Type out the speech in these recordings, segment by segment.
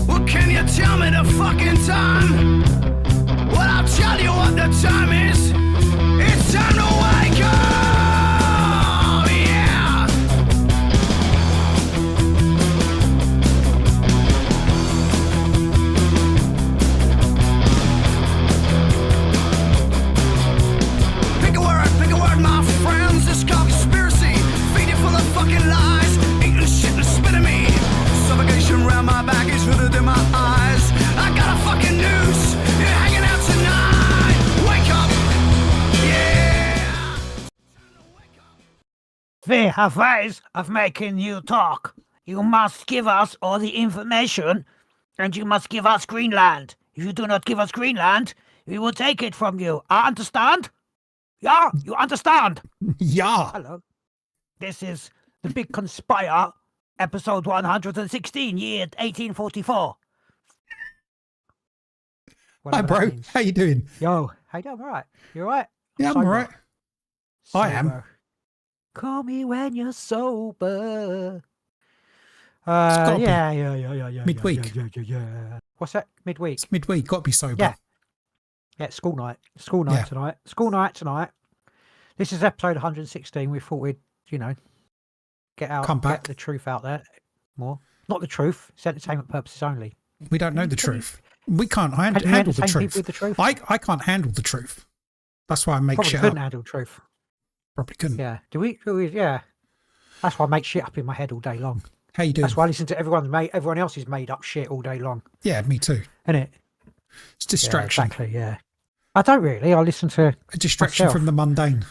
Well, can you tell me the fucking time? Well, I'll tell you what the time is. It's time to wake up, yeah. Pick a word, my friends. It's called conspiracy. Feed it full of fucking lies. Eating shit and spitting me. Suffocation around my back is hooded in my eyes. I got a fucking noose. You're hanging out tonight. Wake up, yeah. We have ways of making you talk. You must give us all the information, and you must give us Greenland. If you do not give us Greenland, we will take it from you. I understand? Yeah, you understand? Yeah. Hello. This is the Big Conspire, episode 116, year 1844. Hi, Whatever that bro. means. How you doing? Yo, how you doing? All right. You all right? Yeah, I'm Sober. all right. I am. Sober. Call me when you're sober. gotta be Yeah. midweek. Yeah. What's that? Midweek. It's midweek. Got to be sober. Yeah. Yeah, it's school night. School night Yeah. tonight. School night tonight. This is episode 116. We thought we'd, get Come back. get the truth out there more. Not the truth. It's entertainment purposes only. We don't know the truth. We can't Can you handle the entertain people truth. with the truth? I can't handle the truth. That's why I make Probably shit couldn't up. handle truth. Probably couldn't. Yeah. Do we? Yeah. That's why I make shit up in my head all day long. How you doing? That's why I listen to everyone else's made up shit all day long. Yeah, me too. Isn't it? It's distraction. Yeah, exactly, yeah. I don't really. I listen to A distraction myself. from the mundane.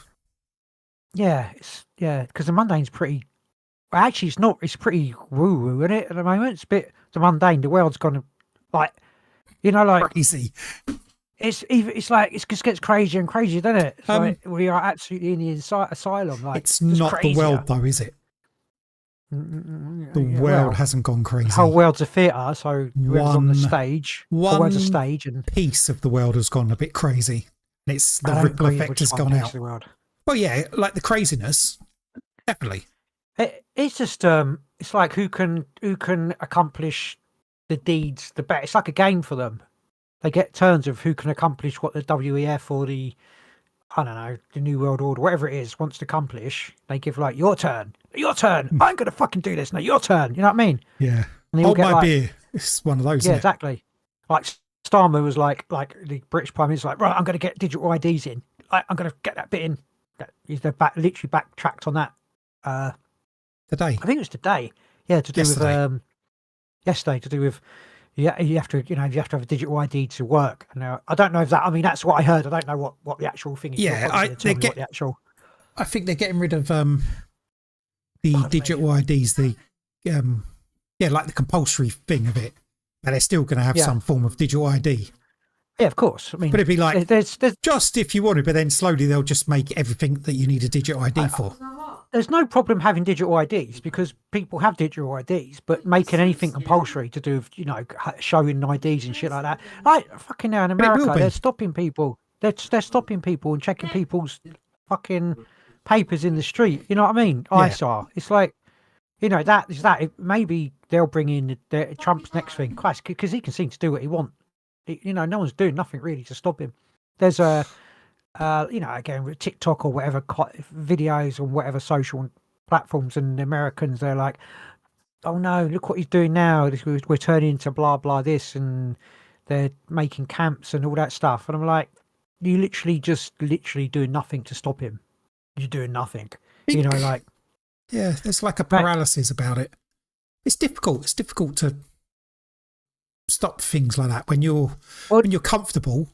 because the mundane's pretty. Well, actually, it's not. It's pretty woo-woo, isn't it? At the moment, it's a bit the mundane. The world's gone like, Crazy. It's like it just gets crazier and crazier, doesn't it? It's like we are absolutely in the asylum. Like It's just not crazier. the world, though, is it? The world hasn't gone crazy. The whole world's a theatre, so whoever's on the One- stage, the world's a stage, and Piece of the world has gone a bit crazy. And it's the I don't ripple agree effect which has one gone piece out. of the world. Well, yeah, like the craziness. Definitely. It's just it's like who can accomplish the deeds the best. It's like a game for them. They get turns of who can accomplish what the WEF or the the New World Order, whatever it is, wants to accomplish. They give like your turn. I'm gonna fucking do this now. Your turn. You know what I mean? Yeah. And they all Hold get my like, beer. It's one of those. yeah, isn't it? exactly. Like Starmer was like the British Prime Minister, like, right, I'm gonna get digital IDs in. I'm gonna get that bit in. He's literally backtracked on that. Today. I think it was today. Yeah, to do Yesterday. with yesterday to do with you have to have a digital ID to work. Now I don't know if that. I mean, that's what I heard. I don't know what the actual thing is. Yeah, What the actual. I think they're getting rid of the digital IDs, the like the compulsory thing of it. But they're still going to have Yeah. some form of digital ID. Yeah, of course. I mean, But it'd be like there's just if you wanted, but then slowly they'll just make everything that you need a digital ID for. there's no problem having digital IDs because people have digital IDs, but making anything compulsory to do with showing IDs and shit like that, like fucking now in But it will America, be. they're stopping people. They're stopping people and checking people's fucking papers in the street. You know what I mean? Yeah. ISAR. It's like, that is that. Maybe they'll bring in Trump's next thing, Christ, because he can seem to do what he wants. No one's doing nothing really to stop him. There's again with TikTok or whatever videos on whatever social platforms, and the Americans, they're like, oh no, look what he's doing now. We're turning into blah blah this, and they're making camps and all that stuff. And I'm like, you literally doing nothing to stop him. You're doing nothing. Yeah, there's like a paralysis about it. It's difficult. It's difficult to stop things like that when you're comfortable.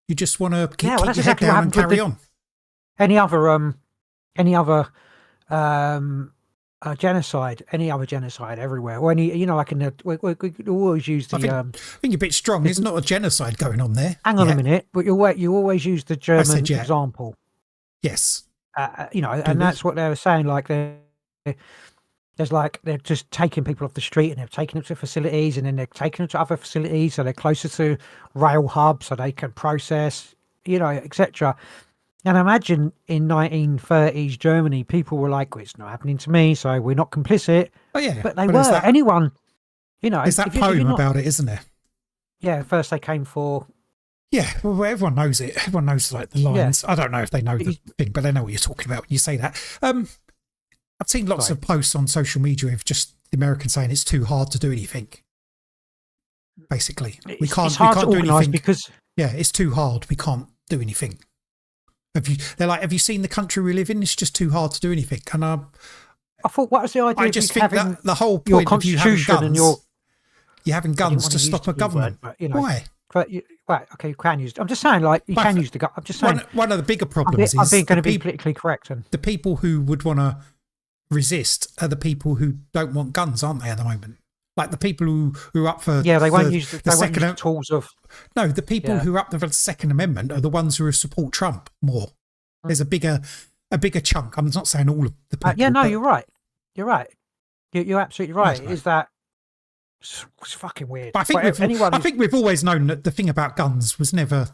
You just want to keep your head down and carry on. Any other genocide, everywhere, or any, like in we always use the. I think you're a bit strong. There's not a genocide going on there. Hang on a minute, but you always use the German example. Yes. And that's what they were saying. Like they're just taking people off the street and they're taking them to facilities, and then they're taking them to other facilities, so they're closer to rail hubs, so they can process, etc. And imagine in 1930s Germany, people were like, well, "It's not happening to me, so we're not complicit." Oh yeah, But they well, were. Anyone, you know, there's that if you're poem not, about it, isn't there? yeah. First they came for. Yeah, well, everyone knows it. Everyone knows like the lines. I don't know if they know the thing, but they know what you're talking about when you say that. I've seen lots of posts on social media of just the Americans saying it's too hard to do anything. Basically, we can't do anything because it's too hard. We can't do anything. They're like, have you seen the country we live in? It's just too hard to do anything. And I thought, what was the idea? I just think that the whole point of you having guns, you're having guns to stop a government. Word, but, you know, why? But right, okay, you can use. I'm just saying, like you can use the gun. I'm just saying. One of the bigger problems I'm being going to be politically correct, and the people who would want to resist are the people who don't want guns, aren't they? At the moment, like the people who are up for they won't use the tools of. No, the people who are up for the Second Amendment are the ones who support Trump more. There's a bigger chunk. I'm not saying all of the people. You're right. You're right. You're absolutely right. Is that it's fucking weird? But I think we've always known that the thing about guns was never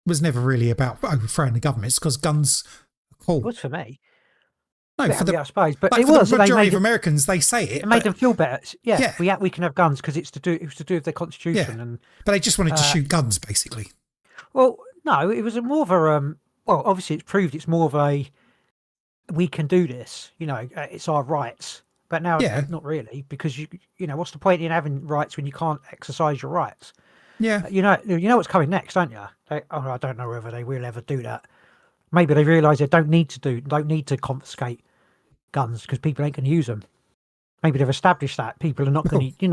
really about overthrowing the government. It's because guns are cool. It was for me. No, I suppose, but it for was the majority of Americans. They say it. It made them feel better. Yeah, we can have guns because it was to do with their constitution, and but they just wanted to shoot guns, basically. Well, no, it was more of a well, obviously it's proved it's more of a we can do this. You know, it's our rights. But now, not really, because you know, what's the point in having rights when you can't exercise your rights? Yeah, you know what's coming next, don't you? I don't know whether they will ever do that. Maybe they realise they don't need to confiscate guns because people ain't going to use them. Maybe they've established that people are not going to,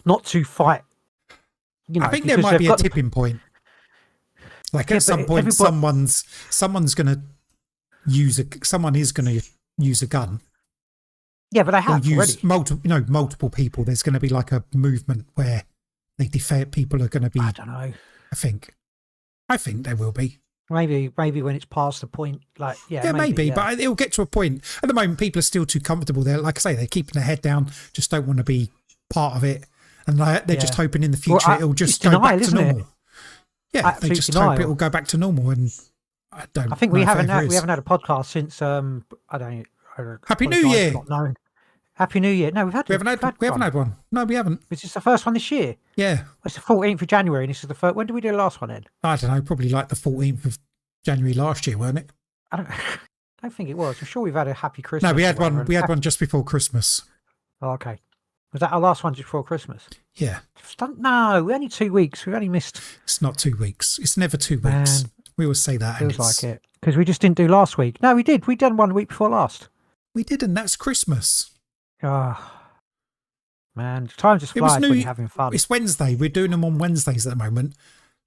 not to fight. You know, I think there might be a tipping point. Like at some point, someone's going to someone is going to use a gun. Yeah, but they have use multiple people. There's going to be like a movement where people are going to be. I don't know. I think there will be. Maybe when it's past the point, like maybe. But it'll get to a point. At the moment, people are still too comfortable. They're like I say, they're keeping their head down, just don't want to be part of it, and they're just hoping in the future it'll just go back to normal. Yeah, absolute they just denial. hope it will go back to normal, and I think we haven't had a podcast since Happy New Year. Happy New Year. No, we haven't had one. No, we haven't. This is the first one this year. Yeah. It's the 14th of January, and this is the first. When did we do the last one then? I don't know. Probably like the 14th of January last year, weren't it? I don't think it was. I'm sure we've had a happy Christmas. No, we had one. We had one just before Christmas. Oh, okay. Was that our last one just before Christmas? Yeah. No, only 2 weeks. We've only missed. It's not 2 weeks. It's never 2 weeks. We always say that. Feels like it because we just didn't do last week. No, we did. We done 1 week before last. We did, and that's Christmas. Oh, man, time just flies when you're having fun. It's Wednesday. We're doing them on Wednesdays at the moment.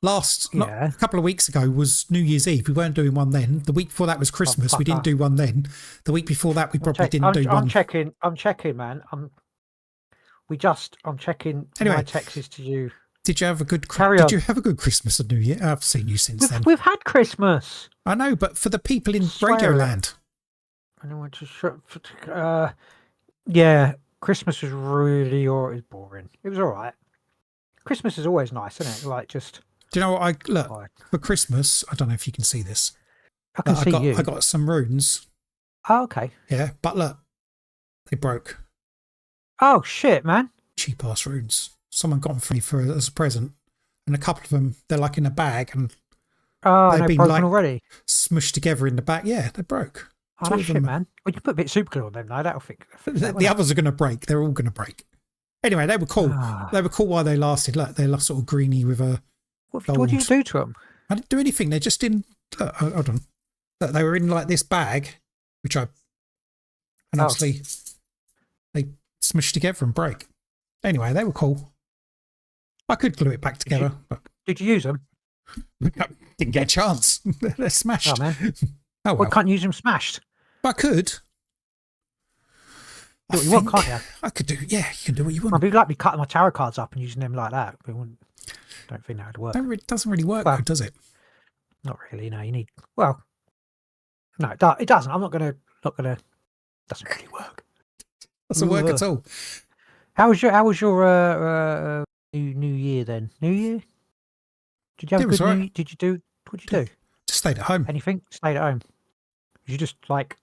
A couple of weeks ago was New Year'sEve. We weren't doing one then. The week before that was Christmas. We didn't do one then. The week before that, we probably didn't do one. I'm checking, man. I'm checking my texts to you. Did you have a good Christmas and New Year? I've seen you since then. We've had Christmas. I know, but for the people in Radioland. I don't want to yeah, Christmas was really boring. It was all right. Christmas is always nice, isn't it? Like just. Do you know what for Christmas? I don't know if you can see this. I can see you. I got some runes. Oh, okay. Yeah, but look, they broke. Oh shit, man! Cheap ass runes. Someone got them for me as a present, and a couple of them they're like in a bag and they've been broken already. Smushed together in the bag. Yeah, they broke. Oh, that's shit, man. Well, you put a bit of super glue on them, though. That'll fix the others are going to break. They're all going to break. Anyway, they were cool. They were cool while they lasted. Look, they're sort of greeny with a. What did you do to them? I didn't do anything. They're just in. Look, hold on. Look, they were in like this bag, and obviously they smushed together and break. Anyway, they were cool. I could glue it back together. Did you use them? Didn't get a chance. They're smashed. Oh, man. Oh, well. I can't use them smashed. I could. Do what you want, can't you? I could do. Yeah, you can do what you want. I'd be like me cutting my tarot cards up and using them like that. But don't think that would work. It doesn't really work, though, does it? Not really. No, you need. Well, no, it doesn't. I'm not gonna. Doesn't really work. Doesn't work at all. How was your New Year then? New Year? Did you have a good New Year? Did you do? What did you do? Just stayed at home. Anything? Stayed at home. You just like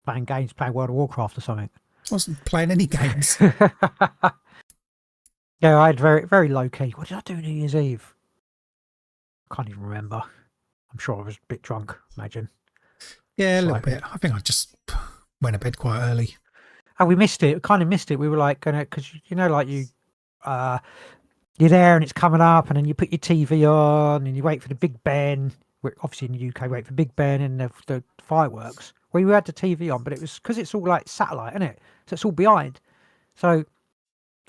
playing games, playing World of Warcraft or something. I wasn't playing any games. Yeah, I had very low key. What did I do New Year's Eve? I can't even remember. I'm sure I was a bit drunk, imagine. Yeah, a little bit. I think I just went to bed quite early. Oh, we missed it. We kind of missed it. We were like gonna, because like you're there and it's coming up, and then you put your TV on and you wait for the Big Ben. Obviously in the UK, wait for Big Ben and the fireworks. We had the TV on, but it was because it's all like satellite, isn't it? So it's all behind. So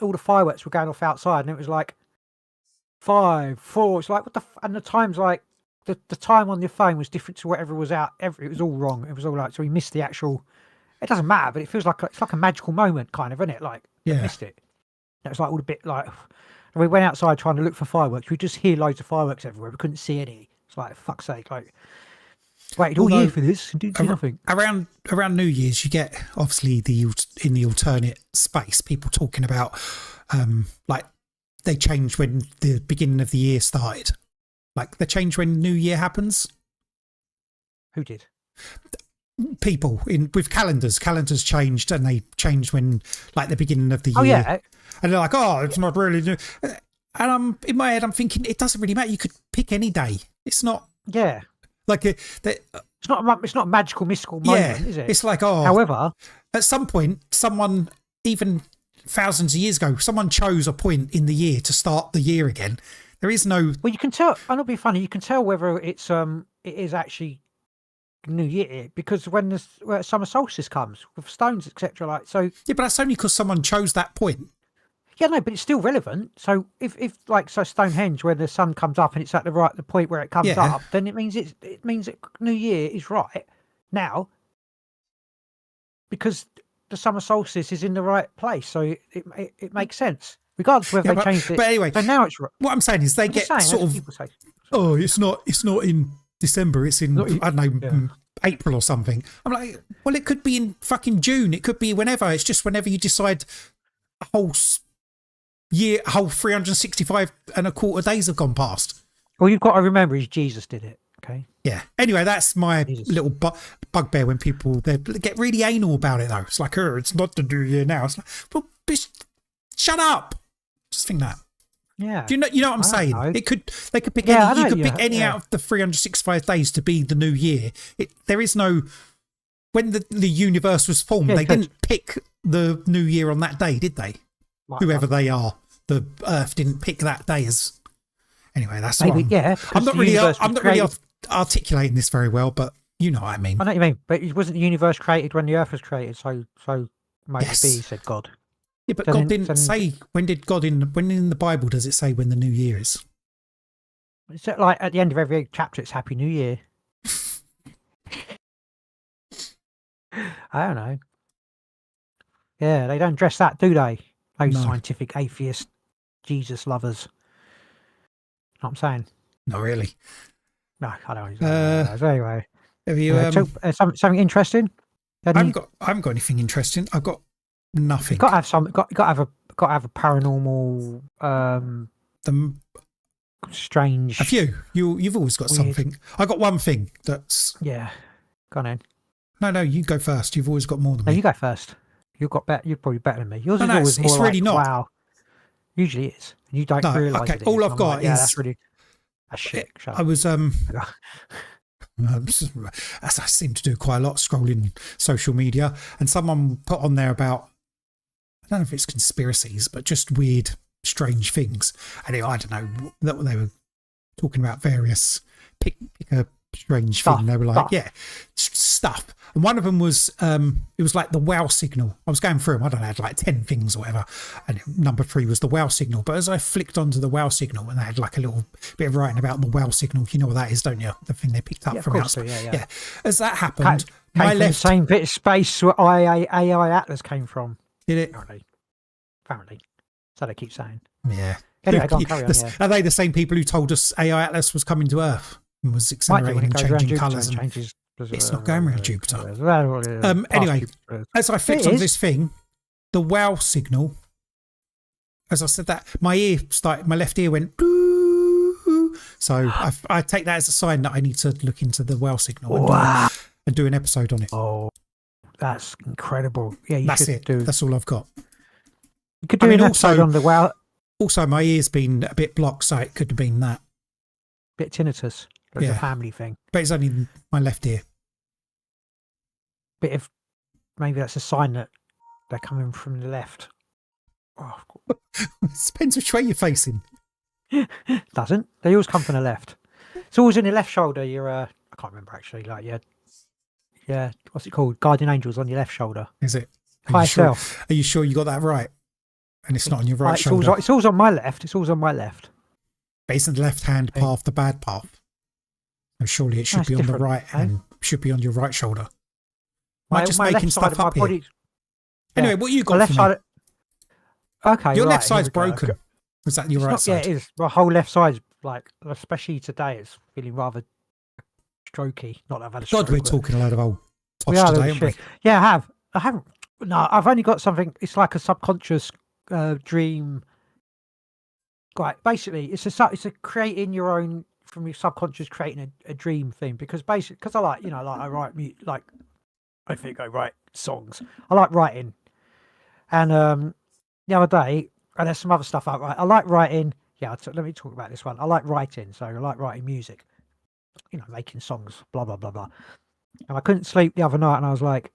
all the fireworks were going off outside, and it was like 5, 4. It's like what and the time's like the time on your phone was different to whatever was out. It was all wrong. It was all like, so we missed the actual. It doesn't matter, but it feels like it's like a magical moment, kind of, isn't it? Like we missed it. It was like all a bit like. And we went outside trying to look for fireworks. We just hear loads of fireworks everywhere. We couldn't see any. It's like, fuck's sake, like waited all year for this and did nothing. Around New Year's, you get obviously in the alternate space people talking about like they change when the beginning of the year started. Like they change when New Year happens. Who did? People with calendars changed, and they changed when like the beginning of the year. Oh yeah, and they're like, oh, it's not really new. And in my head, I'm thinking it doesn't really matter. You could pick any day. It's not. Yeah. Like it's not a magical mystical moment, is it? It's like, oh. However, at some point, someone even thousands of years ago, someone chose a point in the year to start the year again. There is no. Well, you can tell. I'm not being funny. You can tell whether it is actually New Year, because when the summer solstice comes with stones, etc. Like so. Yeah, but that's only because someone chose that point. Yeah, no, but it's still relevant. So if like Stonehenge, where the sun comes up and it's at the point where it comes up, then it means that New Year is right now because the summer solstice is in the right place. So it makes sense, regardless of whether they changed it. But anyway, so now it's right. What I'm saying is they get sort of. Oh, it's not in December. It's in I don't know. April or something. I'm like, well, it could be in fucking June. It could be whenever. It's just whenever you decide a whole 365 and a quarter days have gone past. All you've got to remember is Jesus did it. Okay. Yeah. Anyway, that's my little bugbear when people they get really anal about it though. It's like, oh, it's not the New Year now. It's like, well, bitch, shut up. Just think that. Yeah. Do you know what I'm saying? Know. They could pick any. You could pick any out of the 365 days to be the New Year. There is no. When the universe was formed, they didn't pick the New Year on that day, did they? Whoever they are, the Earth didn't pick that day as. Anyway, that's maybe I'm not really articulating this very well, but you know what I mean. I know what you mean, but it wasn't the universe created when the Earth was created, so maybe said God. Yeah, but God didn't say when in the Bible does it say when the New Year is? It's like at the end of every chapter, it's Happy New Year. I don't know. Yeah, they don't dress that, do they? Those scientific atheist Jesus lovers. Know what I'm saying? Not really. No, I don't know. So anyway, have you something interesting? I haven't got anything interesting. I've got nothing. You've got to have some. Got to have a paranormal. Strange. A few. You've always got weird. something. I got one thing that's. Yeah. Go on in. No, you go first. You've always got more than me. No, you go first. You've got better. You're probably better than me. Yours is always more it's really like, not. Wow. Usually it is. You don't realise it. All I've got is. That's really. That's shit. I was as I seem to do quite a lot, scrolling social media, and someone put on there about, I don't know if it's conspiracies, but just weird, strange things. And I don't know, they were talking about various pick a strange thing. They were like, stuff. And one of them was, it was like the wow signal. I was going through them. I don't know, I had like 10 things or whatever. And number 3 was the wow signal. But as I flicked onto the wow signal, and they had like a little bit of writing about the wow signal. You know what that is, don't you? The thing they picked up from outside. Yeah. As that happened, my left. The same bit of space where AI Atlas came from. Did it? Apparently. So they keep saying. Yeah. Anyway, go on, carry on, yeah. Are they the same people who told us AI Atlas was coming to Earth and was accelerating and changing colours? It's not going around Jupiter. Anyway, as I flicked on this thing, the wow signal, as I said that, my left ear went, So I take that as a sign that I need to look into the whale signal and do an episode on it. Oh, that's incredible. Yeah, you That's should it. do. That's all I've got. You could do an episode on the whale. Also, my ear's been a bit blocked, so it could have been that. Bit tinnitus. It's a family thing. But it's only my left ear. Bit of, maybe that's a sign that they're coming from the left. Oh, It depends which way you're facing. doesn't. They always come from the left. It's always in the left shoulder. You're I can't remember actually. Like yeah. What's it called? Guardian angels on your left shoulder. Is it? High self. Are you sure you got that right? And it's not on your right shoulder. It's always on my left. It's always on my left. But isn't the left hand path the bad path? So surely it should be on the right and should be on your right shoulder. Am I just making stuff up here? Anyway, what you got for me? Okay, your left side's broken. Was that your right side? Yeah, it is. My whole left side's like, especially today, it's feeling rather strokey. Not that I've had a stroke. God, we're talking a load of old tosh today, aren't we? Yeah, I haven't. No, I've only got something. It's like a subconscious dream. Right, basically, it's a creating your own from your subconscious, creating a dream thing. Because basically, because I like, I write I think I write songs. I like writing, and the other day, and there's some other stuff I write. I like writing. Yeah, let me talk about this one. I like writing, so I like writing music. Making songs, blah blah blah blah. And I couldn't sleep the other night, and I was like,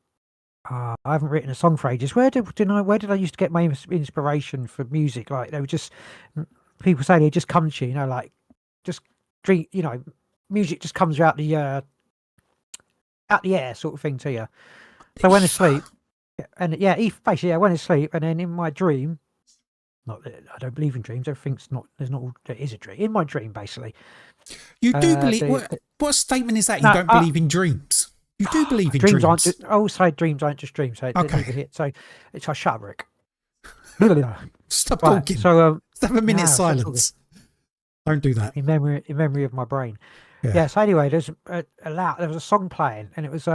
I haven't written a song for ages. Where did I used to get my inspiration for music? Like they were just people say they just come to you, like just dream. Music just comes out the air sort of thing to you. So I went to sleep, and I went to sleep, and then in my dream, not that I don't believe in dreams. Everything's not. There is a dream in my dream, basically. You do believe? What statement is that? You don't believe in dreams? You do believe in dreams? I always say dreams aren't just dreams. So okay. So it's a shut up, Rick. Stop talking. So let's have a minute silence. Don't do that. In memory of my brain. Yeah. So anyway, there was a song playing, and it was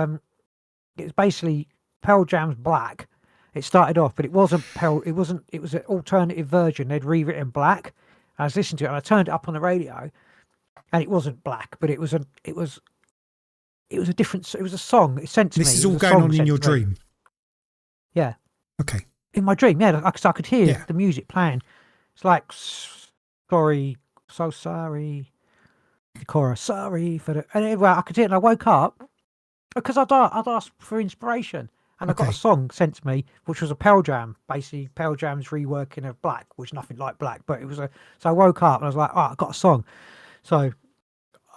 basically Pearl Jam's Black. It started off, but it wasn't Pearl. It was an alternative version. They'd rewritten Black. I was listening to it, and I turned it up on the radio, and it wasn't Black, but it was a different. It was a song. It sent to me. This is all going on in your dream. Yeah. Okay. In my dream, yeah, because I could hear the music playing. It's like, sorry, so sorry. The chorus, sorry for the. And anyway, I could hear it, and I woke up because I'd asked for inspiration, and I got a song sent to me, which was a Pearl Jam, basically Pearl Jam's reworking of Black, which is nothing like Black, but it was so I woke up and I was like, I got a song, so I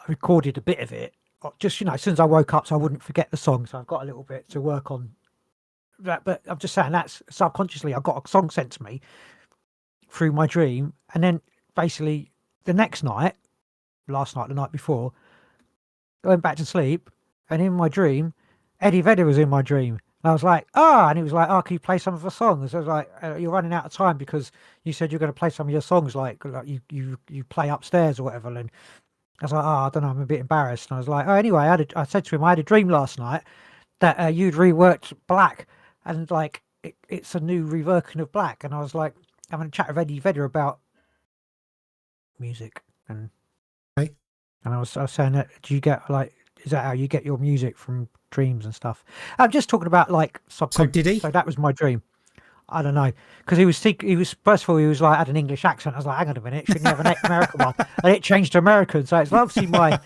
recorded a bit of it, just as soon as I woke up, so I wouldn't forget the song. So I've got a little bit to work on that, but I'm just saying that's subconsciously I got a song sent to me through my dream, and then basically the next night. Last night, the night before, I went back to sleep, and in my dream, Eddie Vedder was in my dream. And I was like, and he was like, can you play some of the songs? I was like, you're running out of time because you said you're going to play some of your songs, like you play upstairs or whatever. And I was like, I don't know, I'm a bit embarrassed. And I was like, anyway, I said to him, I had a dream last night that you'd reworked Black, and like it's a new reworking of Black. And I was like, having a chat with Eddie Vedder about music and I was saying that, do you get is that how you get your music from dreams and stuff? I'm just talking about like subconscious. So did he? So that was my dream. I don't know, because he was first of all he was like had an English accent. I was like, hang on a minute, shouldn't you have an American one? And it changed to American. So it's obviously my,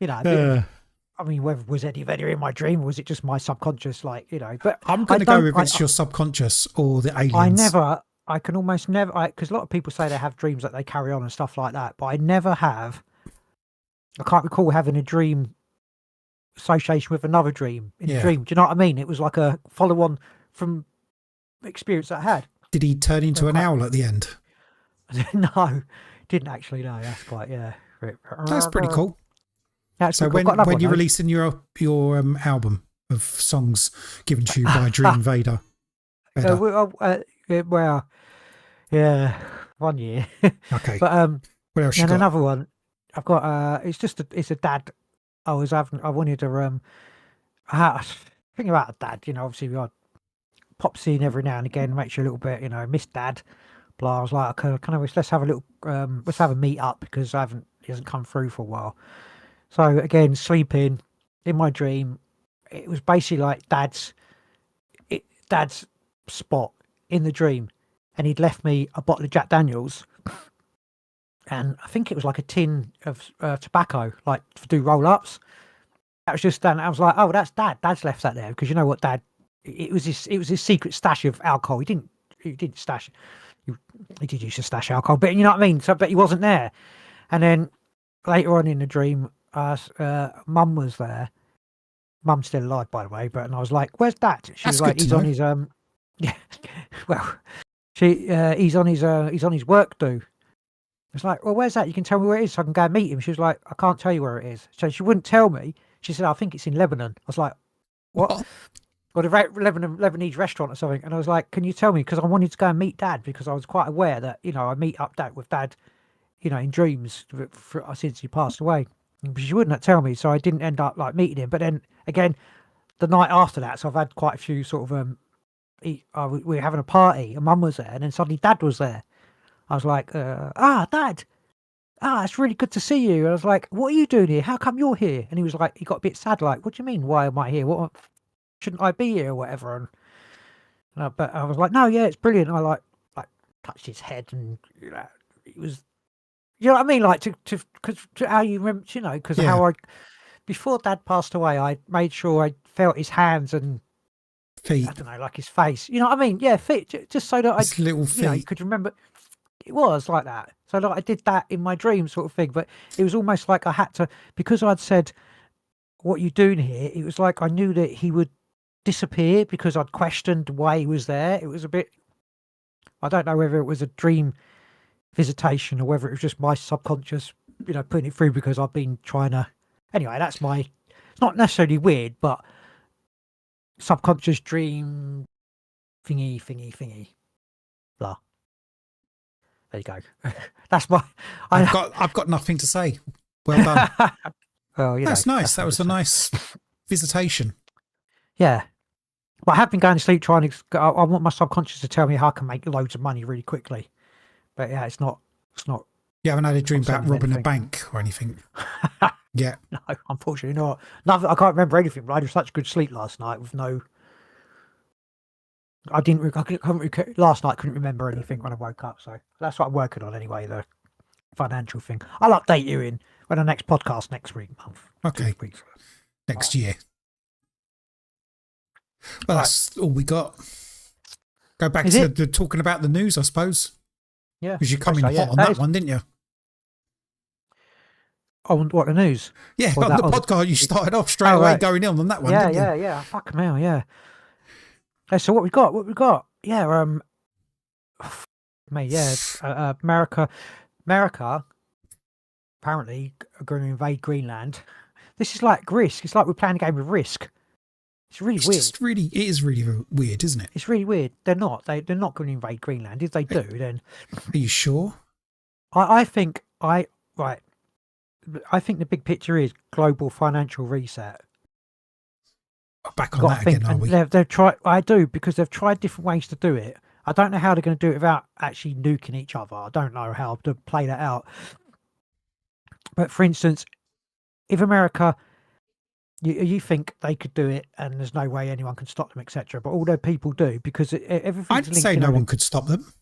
I mean, whether was Eddie Vedder in my dream or was it just my subconscious? But I'm going to go with it's your subconscious or the aliens. I can almost never, because a lot of people say they have dreams that they carry on and stuff like that, but I never have. I can't recall having a dream association with another dream in a dream. Do you know what I mean? It was like a follow-on from experience that I had. Did he turn into an owl at the end? No, didn't actually. No, that's quite That's pretty cool. That's so cool. when you're releasing your album of songs given to you by Dream Vader? Well, yeah, 1 year. Okay. But what else you got? Another one. I've got it's a dad. I wanted to think about a dad, obviously we got pop scene every now and again, makes you a little bit, miss dad, blah. I was like, okay, let's have a little let's have a meet up because I haven't, He hasn't come through for a while. So again, sleeping in my dream, it was basically like Dad's spot in the dream, and he'd left me a bottle of Jack Daniels, and I think it was like a tin of tobacco, like to do roll-ups. That was just done. I was like, oh, that's Dad. Dad's left that there because you know what, Dad. It was his secret stash of alcohol. He didn't stash. He did used to stash alcohol, but you know what I mean. So, but he wasn't there. And then later on in the dream, Mum was there. Mum's still alive, by the way. But and I was like, "Where's Dad?" She was like, "He's on his yeah." Well, he's on his work do. It's like, well, where's that? You can tell me where it is so I can go and meet him. She was like, I can't tell you where it is. So she wouldn't tell me. She said, I think it's in Lebanon. I was like, what? Or the Lebanese restaurant or something. And I was like, can you tell me? Because I wanted to go and meet Dad because I was quite aware that, you know, I meet up with Dad, you know, in dreams since he passed away. But she wouldn't tell me. So I didn't end up like meeting him. But then again, the night after that, so I've had quite a few sort of, we were having a party and Mum was there and then suddenly Dad was there. I was like, Dad, it's really good to see you. And I was like, what are you doing here? How come you're here? And he was like, he got a bit sad, like, what do you mean? Why am I here? What shouldn't I be here or whatever? And but I was like, no, yeah, it's brilliant. And I like touched his head and you know, it was, you know what I mean? Like to how you remember, you know, because how before Dad passed away, I made sure I felt his hands and feet. I don't know, like his face. You know what I mean? Yeah, feet, just so that his little feet. You know, you could remember. It was like that. So like I did that in my dream sort of thing, but it was almost like I had to, because I'd said, what you doing here? It was like I knew that he would disappear because I'd questioned why he was there. It was a bit, I don't know whether it was a dream visitation or whether it was just my subconscious, you know, putting it through because I've been trying to, anyway, that's it's not necessarily weird, but subconscious dream thingy, blah. There you go. That's my. I've got nothing to say. Well done. Well, you that's know, nice. That was a nice visitation. Yeah, but I have been going to sleep trying to. I want my subconscious to tell me how I can make loads of money really quickly. But yeah, it's not. You haven't had a dream about robbing a bank or anything. Yeah. No, unfortunately not. Nothing. I can't remember anything. But I had such good sleep last night with no. Last night couldn't remember anything when I woke up, so that's what I'm working on anyway. The financial thing. I'll update you when the next podcast next month. Okay. Next year. Well, that's all we got. Go back to talking about the news, I suppose. Yeah, because you come in hot on that one, didn't you? Oh, what, the news? Yeah, on the podcast you started off straight away going in on that one. Yeah. Fuck me, yeah. So what we got? Yeah, America apparently are going to invade Greenland. This is like Risk. It's like we're playing a game of Risk. It's really weird. It is really weird, isn't it? It's really weird. They're not going to invade Greenland. If they do, then are you sure? I think the big picture is global financial reset. Back on that again, are we? They've tried. I do, because they've tried different ways to do it. I don't know how they're going to do it without actually nuking each other. I don't know how to play that out. But for instance, if America, you think they could do it, and there's no way anyone can stop them, etc. But although people do, because everything's I'd say no one could stop them.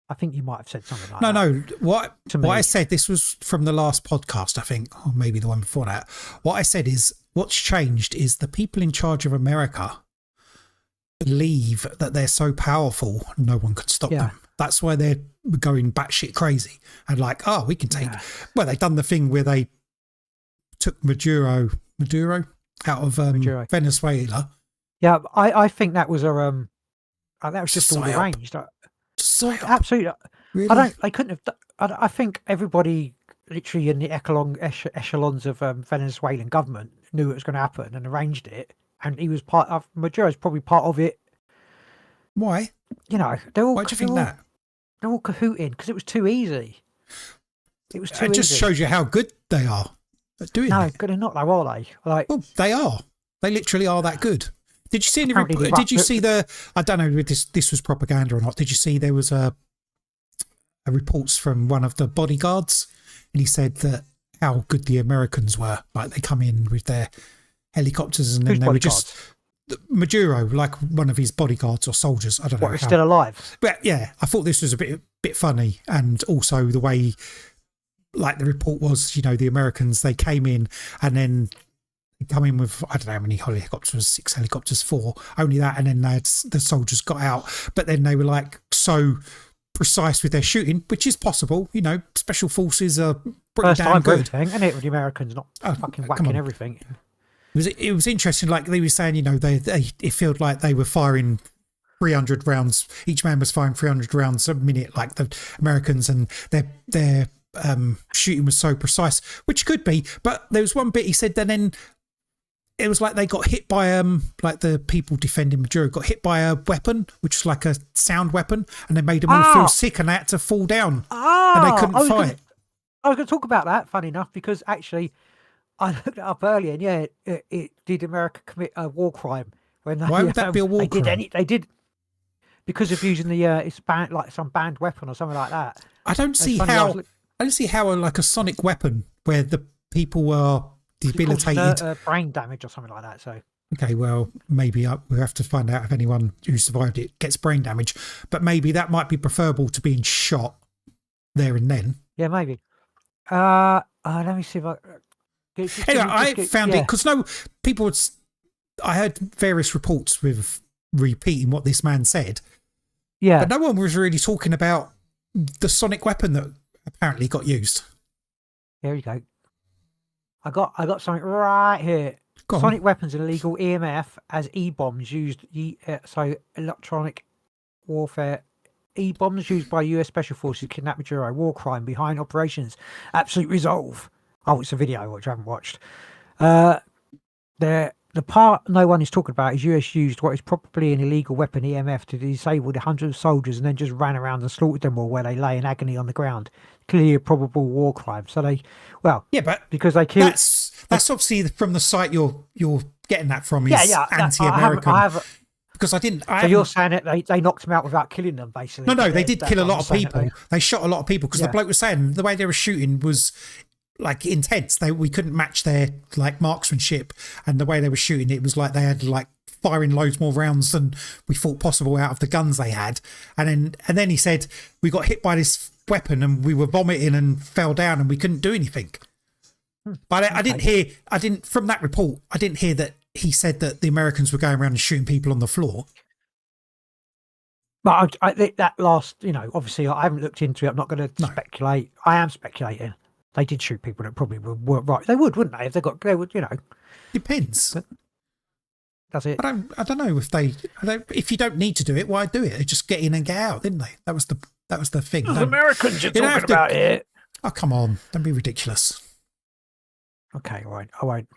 I think you might have said something like that. No. What I said, this was from the last podcast, I think, or maybe the one before that. What I said is, what's changed is the people in charge of America believe that they're so powerful, no one could stop them. That's why they're going batshit crazy and like, we can take. Well, they've done the thing where they took Maduro out of Venezuela. Yeah, I think that was that was just all arranged. Absolutely. Really? They couldn't have. I think everybody, literally in the echelons of Venezuelan government, knew it was going to happen and arranged it. And he was part of. Maduro's probably part of it. Why? You know, they're all. Why do you think that? They're all cahooting because it was too easy. It was too easy. It just shows you how good they are at doing it. No, good or not, though, are they? Like, well, they are. They literally are that good. Did you see any? Did you see the? I don't know if this was propaganda or not. Did you see there was a reports from one of the bodyguards, and he said that how good the Americans were. Like they come in with their helicopters and then Whose they were bodyguards? just Maduro, like one of his bodyguards or soldiers. I don't know. What, how. still alive? But yeah, I thought this was a bit funny, and also the way, like the report was, the Americans, they came in and then come in with, I don't know how many helicopters, 6 helicopters, 4, only that, and then the soldiers got out, but then they were like so precise with their shooting, which is possible. Special forces are pretty First damn time for good. everything, isn't it? With the Americans not fucking come whacking on. everything. It was interesting, like they were saying, it felt like they were firing 300 rounds. Each man was firing 300 rounds a minute, like the Americans, and their shooting was so precise, which could be. But there was one bit he said that then it was like they got hit by like the people defending Maduro got hit by a weapon, which was like a sound weapon, and they made them all feel sick, and they had to fall down, and they couldn't fight. I was going to talk about that. Funny enough, because actually, I looked it up earlier, and yeah, it did America commit a war crime when they, Why would that be a war crime? They did because of using the it's like some banned weapon or something like that. I don't see how like a sonic weapon where the people were debilitated, brain damage or something like that. So okay, well, maybe we'll have to find out if anyone who survived it gets brain damage, but maybe that might be preferable to being shot there and then. Yeah, maybe. Let me see if I. Anyway, I found it because people would. I heard various reports with repeating what this man said. Yeah, but no one was really talking about the sonic weapon that apparently got used. There you go. I got something right here. Sonic weapons are illegal. EMF as E-bombs used. So electronic warfare. E-bombs used by US Special Forces kidnap Maduro. War crime behind operations. Absolute resolve. Oh, it's a video which I haven't watched. The part no one is talking about is US used what is probably an illegal weapon, EMF, to disable the hundreds of soldiers and then just ran around and slaughtered them all where they lay in agony on the ground. Clearly a probable war crime. So but because they killed. That's obviously from the site you're getting that from. Is anti-American. Because So you're saying that they knocked them out without killing them, basically? No, they did kill a lot of people. They shot a lot of people because the bloke was saying the way they were shooting was like intense. We couldn't match their like marksmanship, and the way they were shooting, it was like they had like firing loads more rounds than we thought possible out of the guns they had. And then he said we got hit by this weapon and we were vomiting and fell down and we couldn't do anything. But I didn't hear. From that report, I didn't hear that he said that the Americans were going around and shooting people on the floor. But I think that last, obviously I haven't looked into it. I'm not going to speculate. I am speculating. They did shoot people that probably weren't right. They would, wouldn't they? If they would, Depends. But that's it. I don't know if you don't need to do it, why do it? They just get in and get out, didn't they? That was the thing. The Americans you're talking about it. Oh, come on. Don't be ridiculous. Okay, all right. I won't.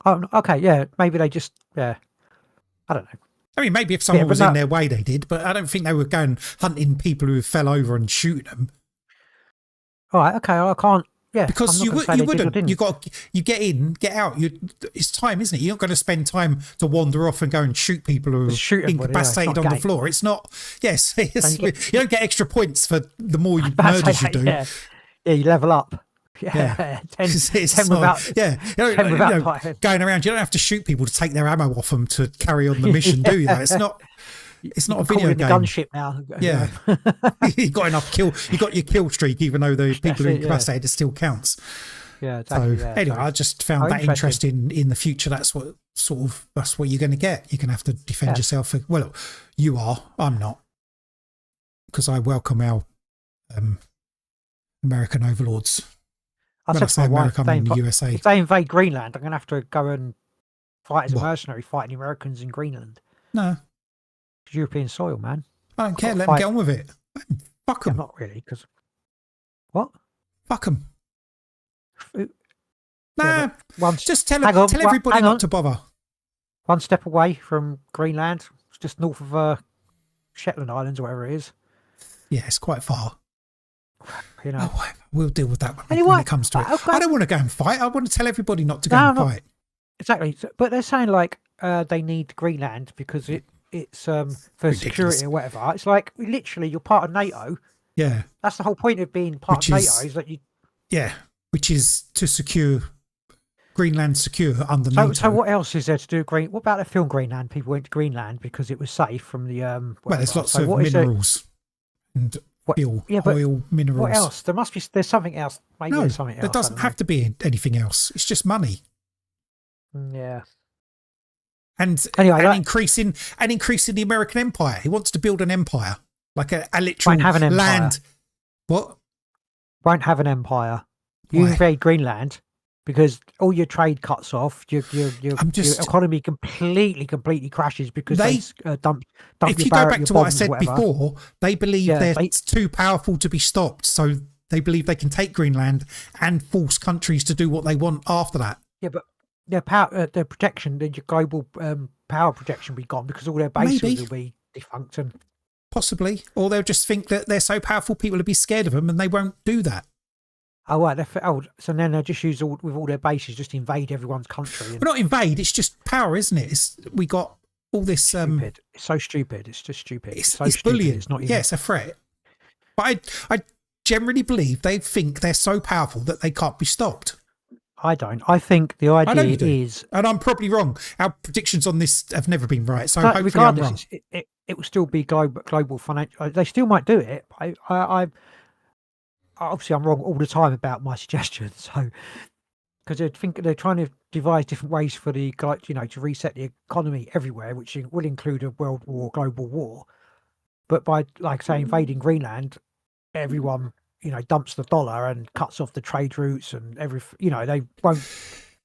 Oh, okay, yeah. Maybe they just, I don't know. I mean, maybe if someone was in their way, they did, but I don't think they were going hunting people who fell over and shooting them. All right, okay, I can't. Yeah, because you wouldn't. You get in, get out. It's time, isn't it? You're not going to spend time to wander off and go and shoot people who are incapacitated on the floor. It's not. Yes, you don't get extra points for the more murders you do. Yeah, you level up. Yeah, 10 without. Going around. You don't have to shoot people to take their ammo off them to carry on the mission, do you? It's not. It's not a video game. Gunship now. Yeah, you got enough kill. You got your kill streak, even though the people who are incapacitated, it still counts. Yeah. Exactly, so anyway, I just found that interesting. In the future, that's what you're going to get. You're going to have to defend yourself. Well, you are. I'm not, because I welcome our American overlords. When I say America, I mean the USA. If they invade Greenland, I'm going to have to go and fight as a mercenary, fighting Americans in Greenland. No. European soil, man. I don't care. Let them get on with it. Fuck them. Not really, because what? Fuck them. Just tell everybody not to bother. One step away from Greenland, it's just north of Shetland Islands, or whatever it is. Yeah, it's quite far. We'll deal with that when it comes to it. Okay. I don't want to go and fight. I want to tell everybody not to go and fight. Exactly, but they're saying like they need Greenland because it's for ridiculous. Security or whatever. It's like literally you're part of NATO. Yeah, that's the whole point of being part of NATO is that you. Yeah, which is to secure Greenland secure under NATO. So what else is there to do with Green? What about the film Greenland? People went to Greenland because it was safe from the Well, whatever. there's lots So of what is minerals and fuel, oil, minerals. What else? There must be. There's something else. Maybe No, there's something else. there doesn't have to be anything else. It's just money. Yeah. And Anyway, increasing the American empire. He wants to build an empire, like a literal Won't have an empire. land. What? Won't have an empire. You Why? invade Greenland because all your trade cuts off. Your economy completely crashes because they dump. If you go back to what I said before, they believe they're too powerful to be stopped. So they believe they can take Greenland and force countries to do what they want after that. Yeah, but their power, their protection, their global power protection will be gone because all their bases will be defunct and. Possibly, or they'll just think that they're so powerful, people will be scared of them, and they won't do that. Oh, right. So then they'll just use with all their bases, just invade everyone's country. And Well, not invade. It's just power, isn't it? We got all this. stupid. It's so stupid. It's just stupid. It's so stupid. bullying. It's not even. Yeah, it's a threat. But I generally believe they think they're so powerful that they can't be stopped. I don't. I think the idea is, and I'm probably wrong. Our predictions on this have never been right, so hopefully I'm wrong. regardless, it will still be global financial. They still might do it. I obviously I'm wrong all the time about my suggestions. So because they're trying to devise different ways for to reset the economy everywhere, which will include a world war, global war. But by say invading Greenland, everyone dumps the dollar and cuts off the trade routes and they won't.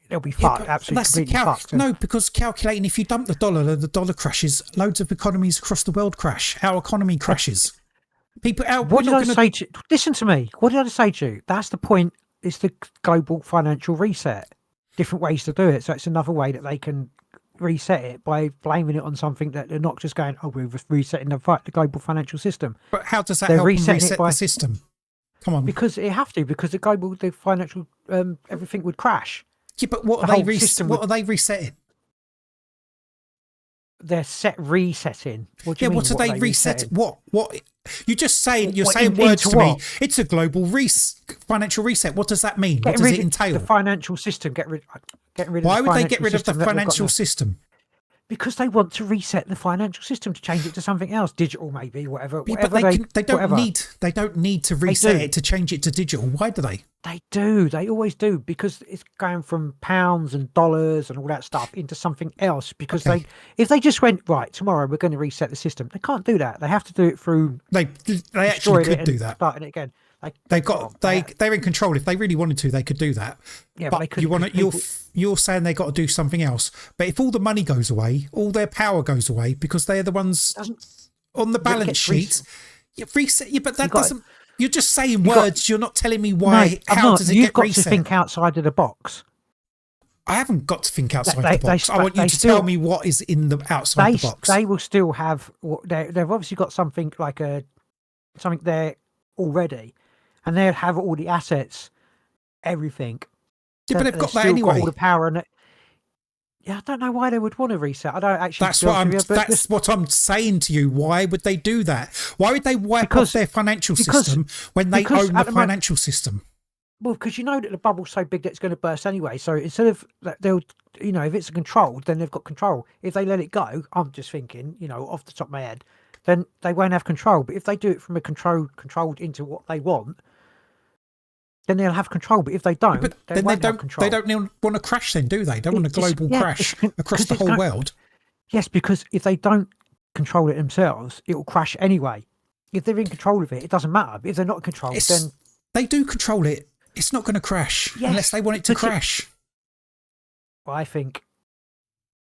They'll be fucked, absolutely completely fucked. No, because calculating if you dump the dollar crashes, loads of economies across the world crash. Our economy crashes. People out. What did I say to you? Listen to me. What did I say to you? That's the point. It's the global financial reset. Different ways to do it. So it's another way that they can reset it by blaming it on something that they're not just going, oh, we're resetting the global financial system. But how does that help them reset the system? Come on. Because it have to. Because the financial everything would crash. Yeah, but what are they resetting? They're resetting. What do you mean? What are they resetting? What? You're just saying. You're saying words to me. It's a global financial reset. What does that mean? What does it entail? The financial system. Getting rid. Why would they get rid of the financial system? Because they want to reset the financial system to change it to something else, digital maybe, whatever. Yeah, but they don't need to reset it to change it to digital. Why do they? They do. They always do, because it's going from pounds and dollars and all that stuff into something else. Because if they just went right tomorrow, we're going to reset the system. They can't do that. They have to do it through. They actually could do that. Starting it again. They're in control. If they really wanted to, they could do that. Yeah, but they could. You're saying they got to do something else. But if all the money goes away, all their power goes away, because they're the ones on the balance sheet. Reset. Yeah, but that doesn't. You're just saying words. You're not telling me why. How does it get reset? You've got to think outside of the box. I haven't got to think outside the box. I want you to tell me what is in the outside the box. They will still have. They've obviously got something like something there already, and they'll have all the assets, everything. Yeah, but they've got that anyway. Got all the power and. Yeah, I don't know why they would want to reset. I don't actually. That's what I'm saying to you. Why would they do that? Why would they wipe off their financial system when they own the financial system? Well, because you know that the bubble's so big that it's going to burst anyway. So instead of if it's controlled, then they've got control. If they let it go, I'm just thinking, off the top of my head, then they won't have control. But if they do it from a controlled into what they want, then they'll have control. But if they don't, they won't have control. They don't want to crash then, do they? They want a global crash across the whole world. Yes, because if they don't control it themselves, it will crash anyway. If they're in control of it, it doesn't matter. But if they're not in control, then... They do control it. It's not going to crash unless they want it to crash. Well, I think...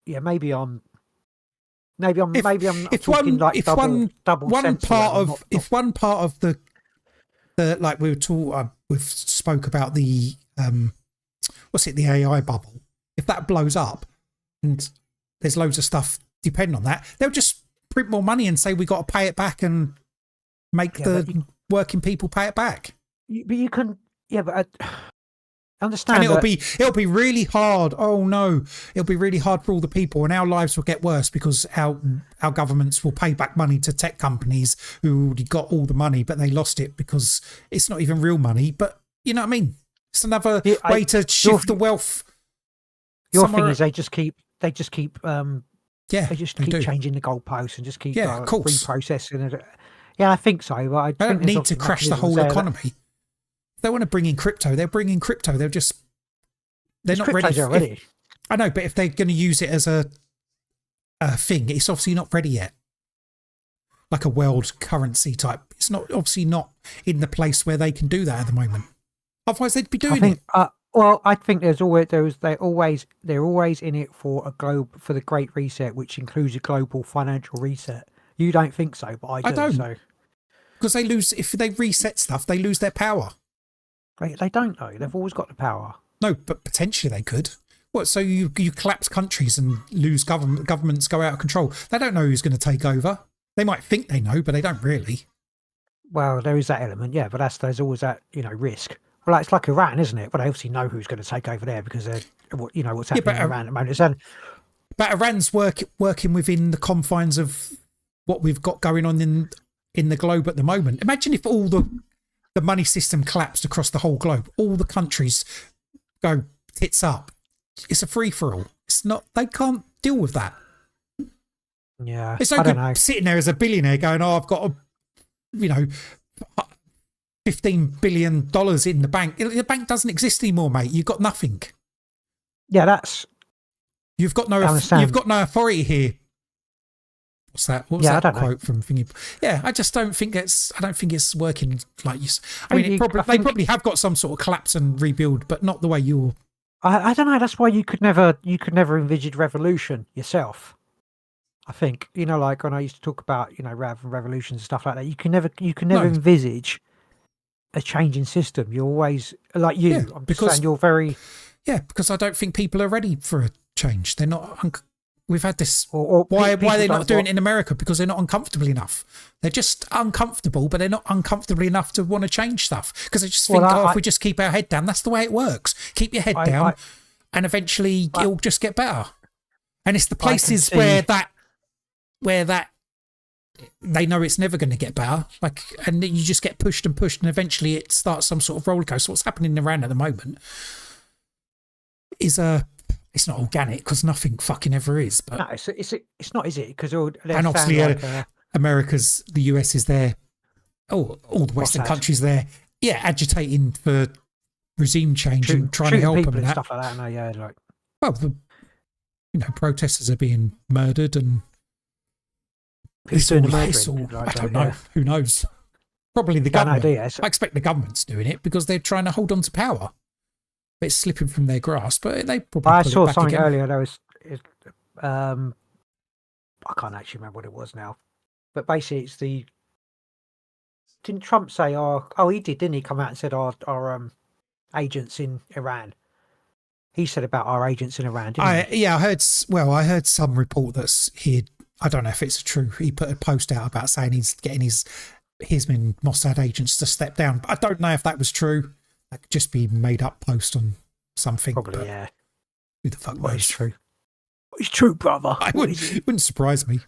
Yeah, maybe I'm talking like double one part of... If one part of the like we were talking... We've spoke about the the AI bubble. If that blows up and there's loads of stuff depending on that, they'll just print more money and say we got to pay it back and make the working people pay it back. But you can, but I understand. And it'll be really hard. Oh no, it'll be really hard for all the people, and our lives will get worse because our governments will pay back money to tech companies who already got all the money, but they lost it because it's not even real money. But you know what I mean? It's another Yeah, way to shift the wealth. Your thing somewhere- is they just keep yeah, they just they keep do. changing the goalposts and just keep Yeah, of course. reprocessing it. Yeah, I think so. But I They think don't there's need obviously to crash the mechanisms whole there that- economy. If they want to bring in crypto, they're bringing crypto. They're There's not ready. cryptos already. I know, but if they're going to use it as a thing, it's obviously not ready yet. Like a world currency type. It's not obviously not in the place where they can do that at the moment. Otherwise, they'd be I doing think. it. Well, I think they're always in it for the Great Reset, which includes a global financial reset. You don't think so, but I do. don't. So Because they lose, if they reset stuff, they lose their power. they don't know. They've always got the power. No, but potentially they could. What? So you collapse countries and lose governments go out of control. They don't know who's going to take over. They might think they know, but they don't really. Well, there is that element, yeah, but there's always that risk. Well, it's like Iran, isn't it? But they obviously know who's going to take over there because they're what's happening in Iran at the moment. But Iran's working within the confines of what we've got going on in the globe at the moment. Imagine if all the money system collapsed across the whole globe. All the countries go tits up. It's a free for all. It's not. They can't deal with that. Yeah, It's no I don't good know. sitting there as a billionaire going, "Oh, I've got $15 billion in the bank." The bank doesn't exist anymore, mate. You've got nothing. Yeah, that's You've got no. I understand. You've got no authority here. What's that? What was Yeah, I that don't know. quote from Thingy? Yeah, I just don't think it's. I don't think it's working like you. I think mean, you- I they think- probably have got some sort of collapse and rebuild, but not the way you're. I don't know. That's why you could never envisage revolution yourself. I think like when I used to talk about revolutions and stuff like that. You can never No. envisage a changing system. You're always like you. Yeah, I'm just because- saying you're very Yeah, because I don't think people are ready for a change. They're not. We've had this. or Why people are they don't not doing want- it in America? Because they're not uncomfortable enough. They're just uncomfortable, but they're not uncomfortable enough to want to change stuff. Because they just think, Well, if we just keep our head down, that's the way it works. Keep your head down, and eventually it'll just get better. And it's the places see- where that they know it's never going to get better. And you just get pushed, and eventually it starts some sort of roller coaster. What's happening in Iran at the moment is it's not organic because nothing fucking ever is. But No, it's not, is it? Because and obviously America's, the US is there. Oh, all the Western that? countries there. Yeah, agitating for regime change and trying to shooting help people them. and And stuff like that. No, yeah, like well, protesters are being murdered and who's it's doing the all- it's murdering? all- Like, I don't yeah. know. Who knows? Probably the Don't know, government. do you? So- I expect the government's doing it because they're trying to hold on to power. But it's slipping from their grasp. But they probably. I put saw it back something again. earlier. There was, I can't actually remember what it was now, but basically it's the. Didn't Trump say, "Oh, he did, didn't he?" Come out and said, "Our agents in Iran." He said about our agents in Iran, didn't he? I heard. Well, I heard some report that's he. I don't know if it's true. He put a post out about saying he's getting his and Mossad agents to step down. But I don't know if that was true. That could just be made up post on something. Probably, but yeah. Who the fuck What is knows? true? What is true, brother? I What is it? wouldn't surprise me.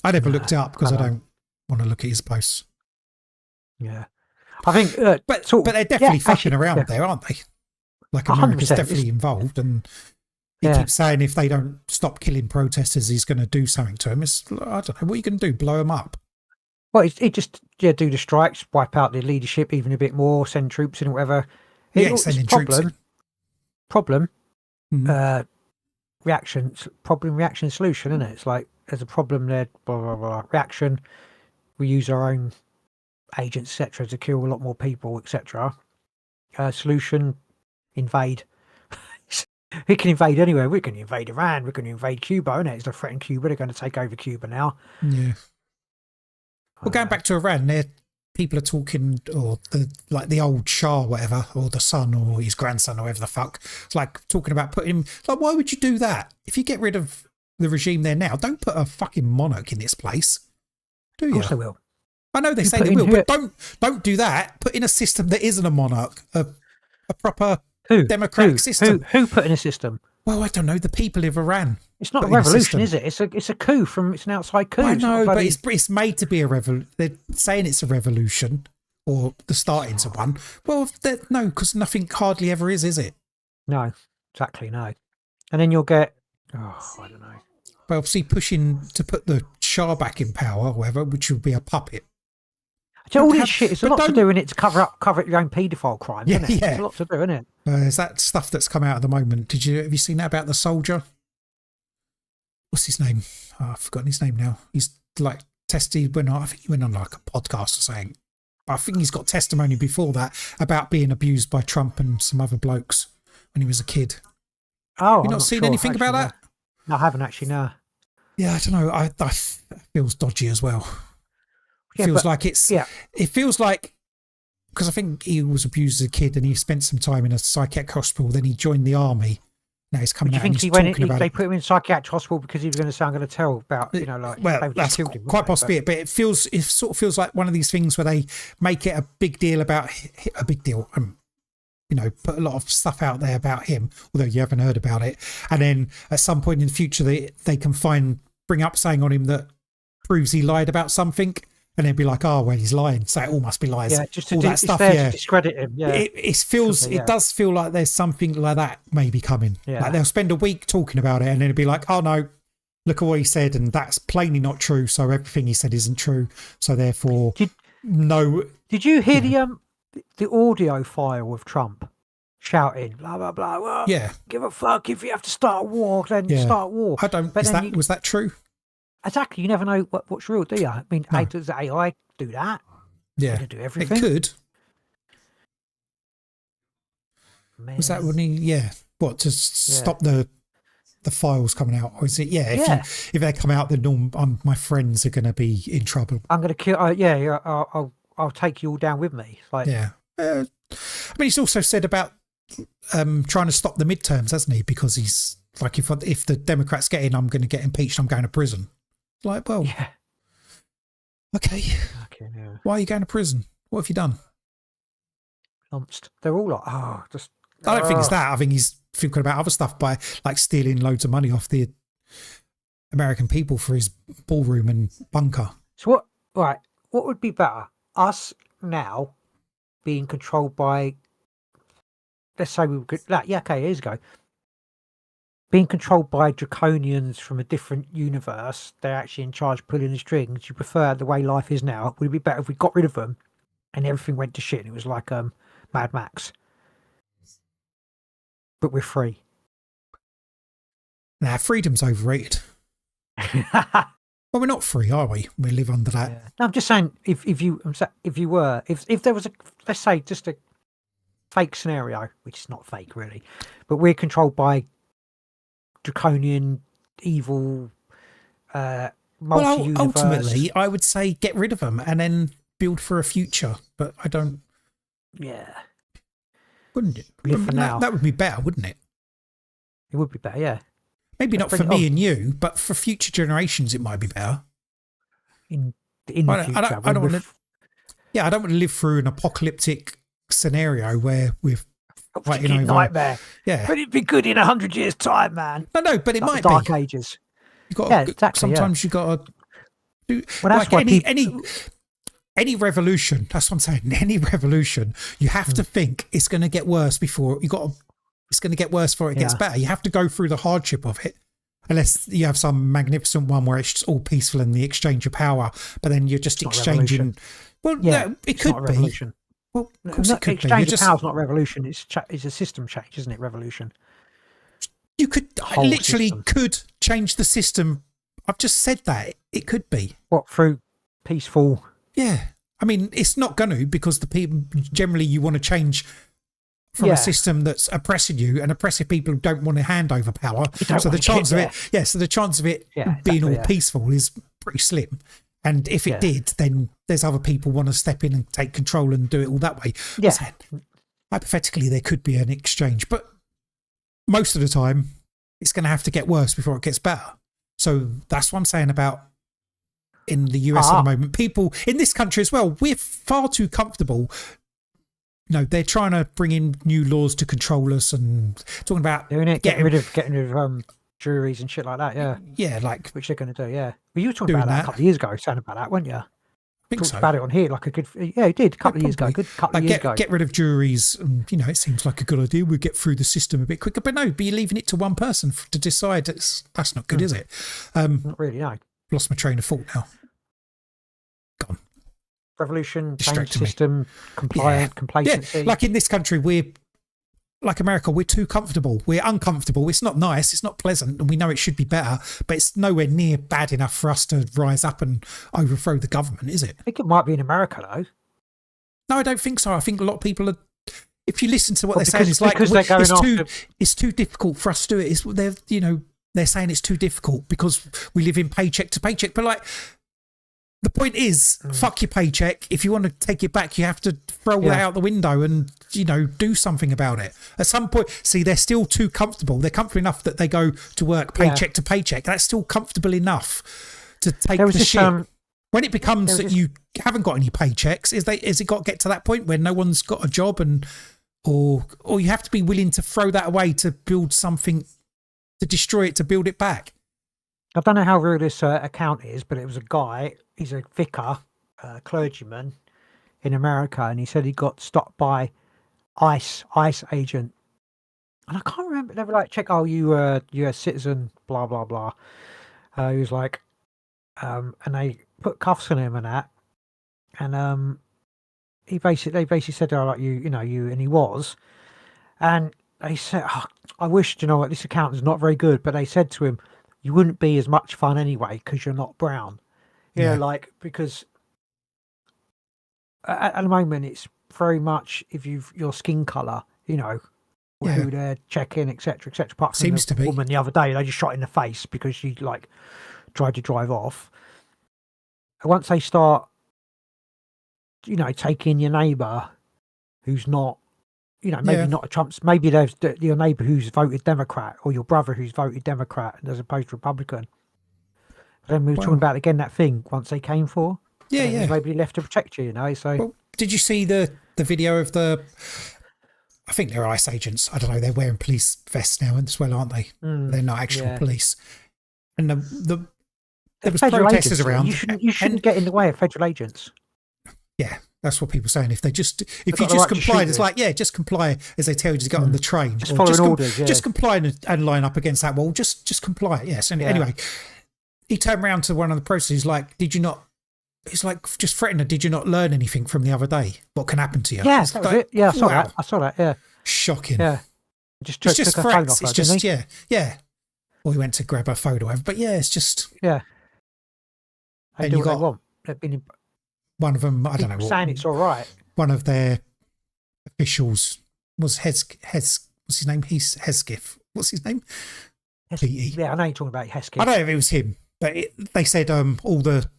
I never Nah, looked it up because I I don't. don't want to look at his posts. Yeah, I think. But sort of- but they're definitely yeah, fucking actually, around yeah. there, aren't they? Like 100%, America's it's- definitely involved, and he Yeah. keeps saying if they don't stop killing protesters, he's going to do something to them. It's, I don't know, what are you going to do? Blow them up? Well, it just do the strikes, wipe out the leadership even a bit more, send troops in or whatever. Yeah, It's sending troops in. Problem. Mhm. Reaction, solution, isn't it? It's like there's a problem there, blah blah blah. Reaction, we use our own agents, etc., to kill a lot more people, etc. Solution, invade. We can invade anywhere. We can invade Iran. We can invade Cuba, innit? It's a threat in Cuba. They're going to take over Cuba now. Yeah. Well, going back to Iran, there people are talking, or the old Shah, whatever, or the son, or his grandson, or whatever the fuck. It's like talking about putting him. Like, why would you do that? If you get rid of the regime there now, don't put a fucking monarch in this place. Do Of you? course they will. I know they You say put they in will, who- but don't do that. Put in a system that isn't a monarch, a proper Who? democratic system. Who put in a system? Well, I don't know. The people of Iran. It's not a Put in a revolution, system. is it? It's a coup from. It's an outside coup. I It's not know, a but bloody- it's made to be a revolution. They're saying it's a revolution. or the startings of one. Well, no, because nothing hardly ever is it? No, exactly, no. And then you'll get, I don't know. But obviously pushing to put the Shah back in power or whatever, which would be a puppet. So all this shit, it's a lot to do in it to cover your own paedophile crimes, isn't it? It's a lot to do, isn't it? Is that stuff that's come out at the moment? Have you seen that about the soldier? What's his name? Oh, I've forgotten his name now. He's like tested I think he went on like a podcast or something. But I think he's got testimony before that about being abused by Trump and some other blokes when he was a kid. Oh, you've not seen anything about that? No, I haven't actually, no. Yeah, I don't know. That feels dodgy as well. It feels like it feels like, because I think he was abused as a kid and he spent some time in a psychiatric hospital, then he joined the army. Now he's coming out and he's talking about they put him in psychiatric hospital because he was going to say, I'm going to tell about, that's killed him, quite possibly it, but it sort of feels like one of these things where they make it a big deal, put a lot of stuff out there about him, although you haven't heard about it. And then at some point in the future, they can bring up something on him that proves he lied about something. And they'd be like, oh, well, he's lying. So it all must be lies. Yeah, just to all that stuff. To discredit him. Yeah. It does feel like there's something like that maybe coming. Yeah. Like they'll spend a week talking about it and then it'd be like, oh, no, look at what he said. And that's plainly not true. So everything he said isn't true. So therefore, no. Did you hear the audio file of Trump shouting, blah, blah, blah? Well, give a fuck if you have to start a war, then start war. Was that true? Exactly. You never know what's real, do you? I mean, does AI do that? Yeah. Does it do everything? It could. Man. Was that when to stop the files coming out? Or is it, if they come out, then my friends are going to be in trouble. I'm going to kill, I'll take you all down with me. Like, I mean, he's also said about trying to stop the midterms, hasn't he? Because he's like, if the Democrats get in, I'm going to get impeached, I'm going to prison. Like, well, okay. Why are you going to prison? What have you done? They're all like, I don't think it's that. I think he's thinking about other stuff by like stealing loads of money off the American people for his ballroom and bunker. So what would be better? Us now being controlled by, let's say we could, years ago, being controlled by draconians from a different universe. They're actually in charge, pulling the strings. You prefer the way life is now? Would it be better if we got rid of them and everything went to shit and it was like Mad Max, but we're free? Nah, freedom's overrated. Well, we're not free, are we? We live under that. Yeah. No, I'm just saying, if there was let's say just a fake scenario, which is not fake really, but we're controlled by draconian, evil, multi-universe. Well, ultimately, I would say get rid of them and then build for a future. But I don't. Yeah. Wouldn't it? Live for now. That would be better, wouldn't it? It would be better, yeah. Maybe not for me and you, but for future generations, it might be better. In the future, I don't want to. Yeah, I don't want to live through an apocalyptic scenario where we've fighting over nightmare. Yeah, but it'd be good in 100 years' time, man. No, but it might Dark be Ages. You got sometimes you got to do. Well, that's like any revolution. That's what I'm saying. Any revolution, you have to think it's going to get worse before it's going to get worse before it gets better. You have to go through the hardship of it. Unless you have some magnificent one where it's just all peaceful in the exchange of power, but then you're just exchanging. Well, no, it could be. Well, of course it could be. Exchange of power is not revolution. It's a system change, isn't it? Revolution. You could could change the system. I've just said that it could be. What, through peaceful? Yeah, I mean it's not going to, because the people generally you want to change from a system that's oppressing you, and oppressive people don't want to hand over power. So the chance of it being all peaceful is pretty slim. And if it did, then there's other people want to step in and take control and do it all that way. Yeah. So, hypothetically, there could be an exchange, but most of the time, it's going to have to get worse before it gets better. So that's what I'm saying about in the US at the moment. People in this country as well, we're far too comfortable. No, they're trying to bring in new laws to control us and talking about doing it, getting rid of juries and shit like that. Yeah, like which they're going to do. Yeah, well, you were talking about that a couple of years ago, saying about that, weren't you? think talked so. about it on here like a good. Yeah, he did a couple of years ago. Probably. Good couple of years ago. Get rid of juries. And, it seems like a good idea. We'll get through the system a bit quicker. But no, you're leaving it to one person to decide. That's not good, is it? Not really, no. Lost my train of thought now. Gone. Revolution, change Distracted me. system, complacency. Yeah, like in this country, we're like America, we're too comfortable. We're uncomfortable. It's not nice. It's not pleasant. And we know it should be better, but it's nowhere near bad enough for us to rise up and overthrow the government, is it? I think it might be in America, though. No, I don't think so. I think a lot of people are. If you listen to what they're because, saying, it's like they're it's too difficult for us to do it. They're saying it's too difficult because we live in paycheck to paycheck. But like, the point is, fuck your paycheck. If you want to take it back, you have to throw it out the window and do something about it. At some point, see, they're still too comfortable. They're comfortable enough that they go to work paycheck to paycheck. That's still comfortable enough to take the shit. When it becomes that you haven't got any paychecks, is it got to get to that point where no one's got a job or you have to be willing to throw that away to build something, to destroy it, to build it back? I don't know how real this account is, but it was a guy. He's a vicar, clergyman in America, and he said he got stopped by ICE agent. And I can't remember. They were like, "Check, you're a citizen." Blah blah blah. He was like, and they put cuffs on him and that, and they basically said, "Oh, like you, and he was." And they said, oh, "I wish, what, this account is not very good," but they said to him, "You wouldn't be as much fun anyway because you're not brown." Because at the moment it's very much if your skin colour, who they're checking, etc., etc. Apart from Seems to be. Woman the other day, they just shot in the face because she tried to drive off. And once they start, taking your neighbour who's not, maybe not a Trump's, maybe there's your neighbour who's voted Democrat or your brother who's voted Democrat as opposed to Republican. Then we were talking about again that thing once they came for. Yeah. Nobody left to protect you, So Well, did you see the video of I think they're ICE agents. I don't know. They're wearing police vests now as well, aren't they? They're not actual police. And there was protesters agents, around. You shouldn't get in the way of federal agents. Yeah, that's what people are saying. If you just comply, it's like, just comply as they tell you to get on the train. Just follow orders. Just comply and line up against that wall. Just comply. Yes. And anyway, he turned around to one of the protesters. He's like, "Did you not?" He's like, just threatening her. "Did you not learn anything from the other day? What can happen to you?" Yeah, that was it. Yeah, I saw that. Yeah, shocking. Yeah, It's just threats. It's just yeah. Well, he went to grab her phone or whatever, but it's just They and do you what they got want. They've been one of them. I don't know. Saying it's all right. One of their officials was what's his name? He's Hesketh. What's his name? Petey. Yeah, I know you're talking about Hesketh. I don't know if it was him, but they said all the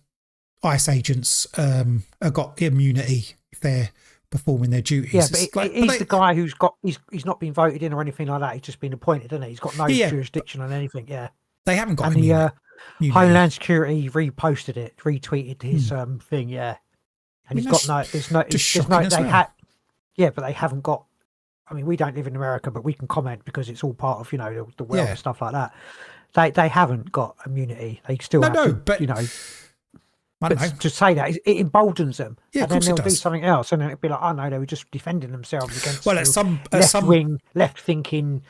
ICE agents have got immunity if they're performing their duties. Yeah, but he's the guy who's got he's not been voted in or anything like that. He's just been appointed, isn't he? He's got no jurisdiction on anything. Yeah, they haven't got. And the Homeland Security reposted it, retweeted his thing. Yeah, and he's got no. There's no. They had. Yeah, but they haven't got. I mean, we don't live in America, but we can comment because it's all part of the world and stuff like that. They haven't got immunity. They still have to, but But to say that, it emboldens them. Yeah, and then they'll do something else. And then it'll be like, oh no, they were just defending themselves against left-wing, left-thinking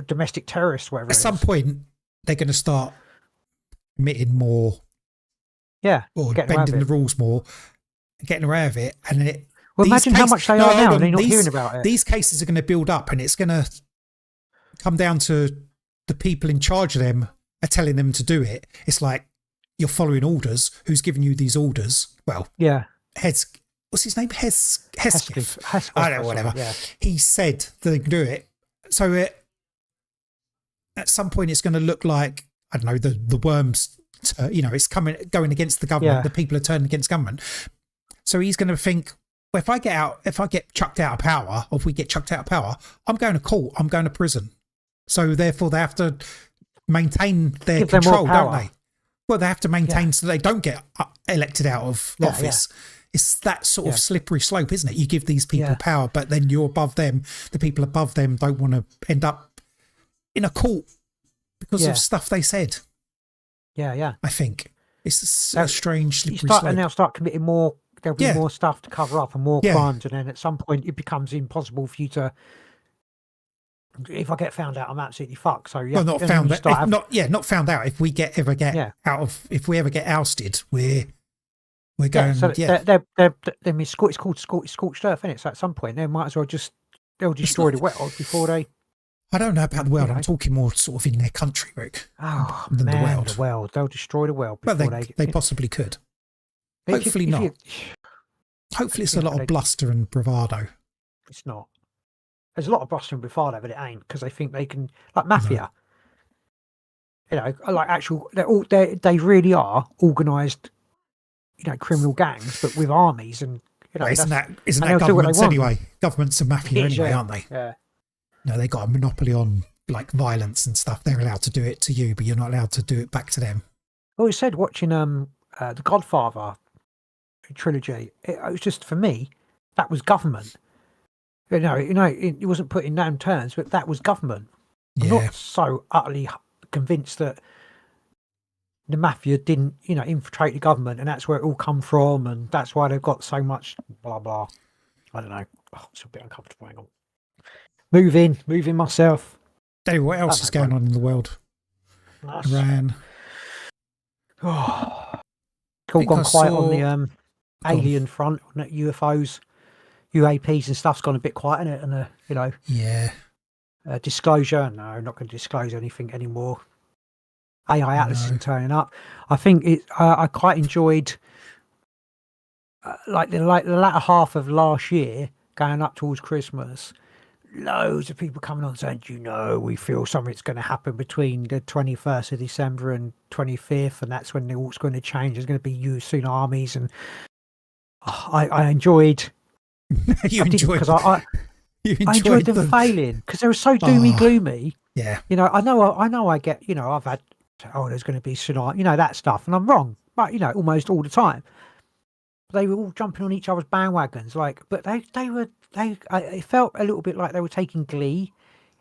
domestic terrorists, whatever. At some point, they're going to start admitting more. Yeah. Or bending the rules more, getting away with it. And then it. Well, imagine how much they are now and they're not hearing about it. These cases are going to build up and it's going to come down to the people in charge of them are telling them to do it. It's like, you're following orders. Who's giving you these orders? Well, what's his name? Hesketh. I don't know, whatever. Yeah. He said they can do it. So at some point, it's going to look like, I don't know, the worms. It's going against the government. Yeah. The people are turning against government. So he's going to think, well, if I get chucked out of power, or if we get chucked out of power, I'm going to court. I'm going to prison. So therefore, they have to maintain their control, don't they? Well, they have to maintain so they don't get elected out of office. Yeah. It's that sort of slippery slope, isn't it? You give these people power, but then you're above them. The people above them don't want to end up in a court because of stuff they said. Yeah. I think. It's a strange slippery and slope. they'll start committing more. There'll be more stuff to cover up and more crimes, and then at some point it becomes impossible for you to. If I get found out, I'm absolutely fucked. So yeah, not found out. Not found out. If we ever get if we ever get ousted, we're going. So it's called scorched earth, isn't it? So at some point, they might as well they'll destroy the world before they. I don't know about the world. I'm talking more sort of in their country, Rick. Oh than man, the world. They'll destroy the world before they possibly could. Hopefully not. Hopefully it's a lot of bluster and bravado. It's not. There's a lot of bluster and bravado, but it ain't, because they think they can, like mafia. No. Like actual. They really are organised. Criminal gangs, but with armies and. Isn't that governments anyway? Governments are mafia anyway, aren't they? Yeah. No, they got a monopoly on like violence and stuff. They're allowed to do it to you, but you're not allowed to do it back to them. Well, it said watching the Godfather trilogy. It was just, for me, that was government. It wasn't put in known terms, but that was government. I'm not so utterly convinced that the mafia didn't, infiltrate the government, and that's where it all come from, and that's why they've got so much blah blah. I don't know. Oh, it's a bit uncomfortable. Hang on. Moving myself. Dave, what else is going on in the world? Iran. Oh, it's all gone quiet on the alien front, on the UFOs, UAPs and stuff's gone a bit quiet, isn't it? And disclosure. No, I'm not going to disclose anything anymore. AI Atlas isn't turning up. I think I quite enjoyed like the latter half of last year, going up towards Christmas. Loads of people coming on saying, we feel something's going to happen between the 21st of December and 25th, and that's when the all's going to change. There's going to be tsunamis, and I enjoyed. You enjoyed because I enjoyed them failing, because they were so doomy gloomy. Yeah, I know. I get. I've had. There's going to be tsunami. That stuff, and I'm wrong, but almost all the time. They were all jumping on each other's bandwagons, but it felt a little bit like they were taking glee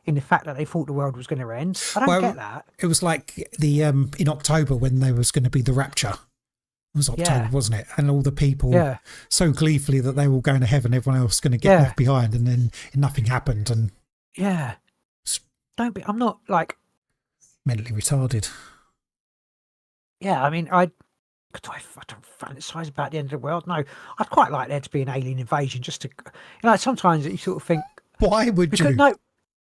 in the fact that they thought the world was going to end. I don't get that. It was like the in October when there was going to be the rapture. It was October, wasn't it? And all the people so gleefully that they were all going to heaven, everyone else going to get left behind, and then nothing happened. And I'm not like mentally retarded. Yeah, I mean, I don't fantasize about the end of the world. No, I'd quite like there to be an alien invasion, just to, sometimes you sort of think, why would you? No,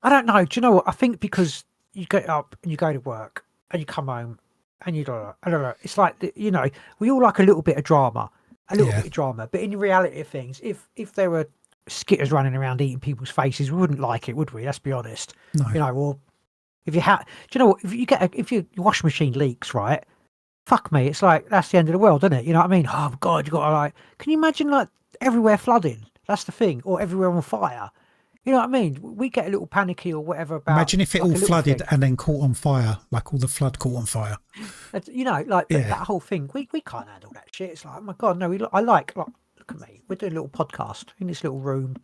I don't know. Do you know what? I think because you get up and you go to work and you come home and I don't know. It's like, we all like a little bit of drama, but in the reality of things, if there were skitters running around eating people's faces, we wouldn't like it, would we? Let's be honest. No. Or if you do you know what? If your washing machine leaks, right? Fuck me, it's like, that's the end of the world, isn't it? You know what I mean? Oh God, you got to can you imagine everywhere flooding? That's the thing, or everywhere on fire. You know what I mean? We get a little panicky or whatever about. Imagine if it all flooded and then caught on fire, like all the flood caught on fire. That whole thing. We can't handle that shit. It's like, oh my God, no. Look at me. We're doing a little podcast in this little room,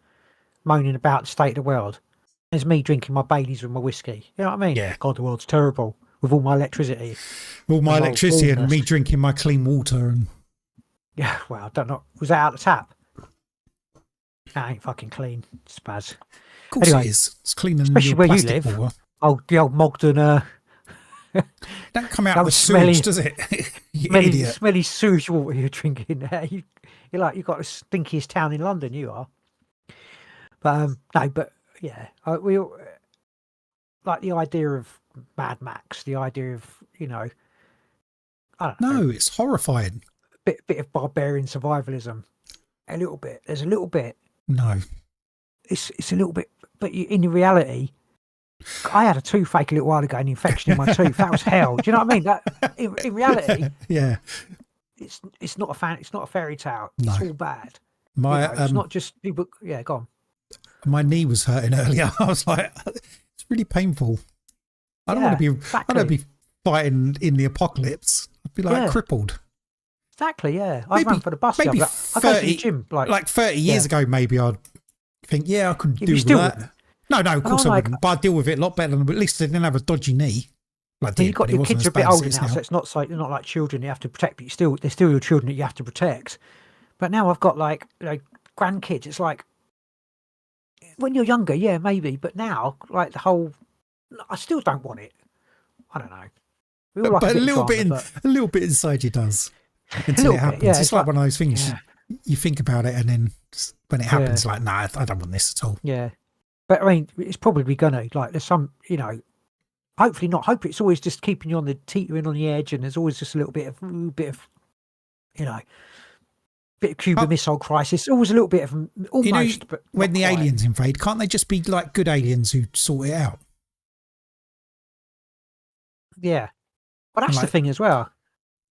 moaning about the state of the world. There's me drinking my Baileys with my whiskey. You know what I mean? Yeah. God, the world's terrible. With all my electricity. And me drinking my clean water. And yeah, well, I don't know. Was that out the tap? That ain't fucking clean. Spaz. Of course it is. It's cleaner than especially your where you plastic live. water. Oh, the old Mogden. Don't come out of the sewage, does it? You idiot. Smelly sewage water you're drinking there. You're like, you've got the stinkiest town in London, you are. But, we all, like the idea of Mad Max, the idea of, I don't know. No, it's horrifying. Bit of barbarian survivalism. A little bit. There's a little bit. No. It's a little bit, but in reality, I had a toothache a little while ago, an infection in my tooth. That was hell. Do you know what I mean? That in reality, yeah, it's not a fairy tale. It's all bad. It's not just people. Yeah, go on. My knee was hurting earlier. I was like, it's really painful. I don't want to be. Exactly. I don't be fighting in the apocalypse. I'd be crippled. Exactly. Yeah, I ran for the bus. Maybe I go to the gym like 30 years ago. Maybe I'd think, I could deal with that. No, of course I wouldn't. But I'd deal with it a lot better than. At least I didn't have a dodgy knee. Like, So you did, got but it your wasn't kids as are a bit bad as it older is now, now. so it's not like they're not like children you have to protect, but they're still your children that you have to protect. But now I've got like grandkids. It's like when you're younger, yeah, maybe, but now like the whole, I still don't want it. I don't know. We all like But a bit of drama, but a little bit inside you does a until little it happens. bit, yeah. It's like one of those things yeah, you think about it, and then when it happens, yeah, like, nah, I don't want this at all. yeah. But I mean, it's probably gonna like there's some, hopefully not. Hope it's always just keeping you on the teetering on the edge, and there's always just a little bit of you know, bit of Cuban Oh, Missile Crisis. Always a little bit of almost, but when not the quite. aliens invade, can't they just be like good aliens who sort it out? Yeah, but that's the Like, thing as well.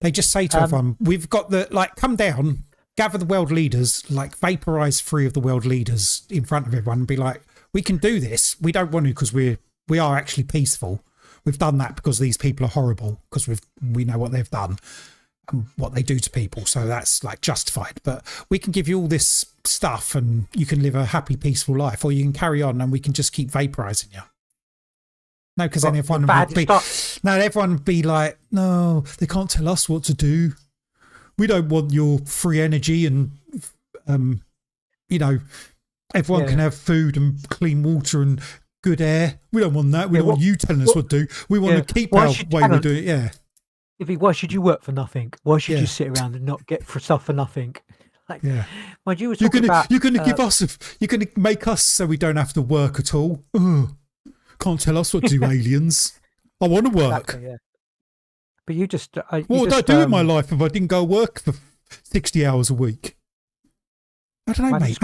they just say to everyone, we've got come down, gather the world leaders, like vaporize 3 of the world leaders in front of everyone and be like, we can do this. We don't want to because we are actually peaceful. We've done that because these people are horrible because we know what they've done and what they do to people. So that's like justified. But we can give you all this stuff and you can live a happy, peaceful life, or you can carry on and we can just keep vaporizing you. No, because then everyone would be like, no, they can't tell us what to do. We don't want your free energy and, everyone can have food and clean water and good air. We don't want that. We don't want you telling us what to do. We want to keep our way we do it. Yeah. Why should you work for nothing? Why should you sit around and not get for stuff for nothing? Like, yeah. Mind you, were talking about you're gonna give us you're gonna make us so we don't have to work at all. Ugh. Can't tell us what to do, aliens. I want to work. Exactly, yeah. But you just what would I do in my life if I didn't go work for 60 hours a week? I don't know, mate.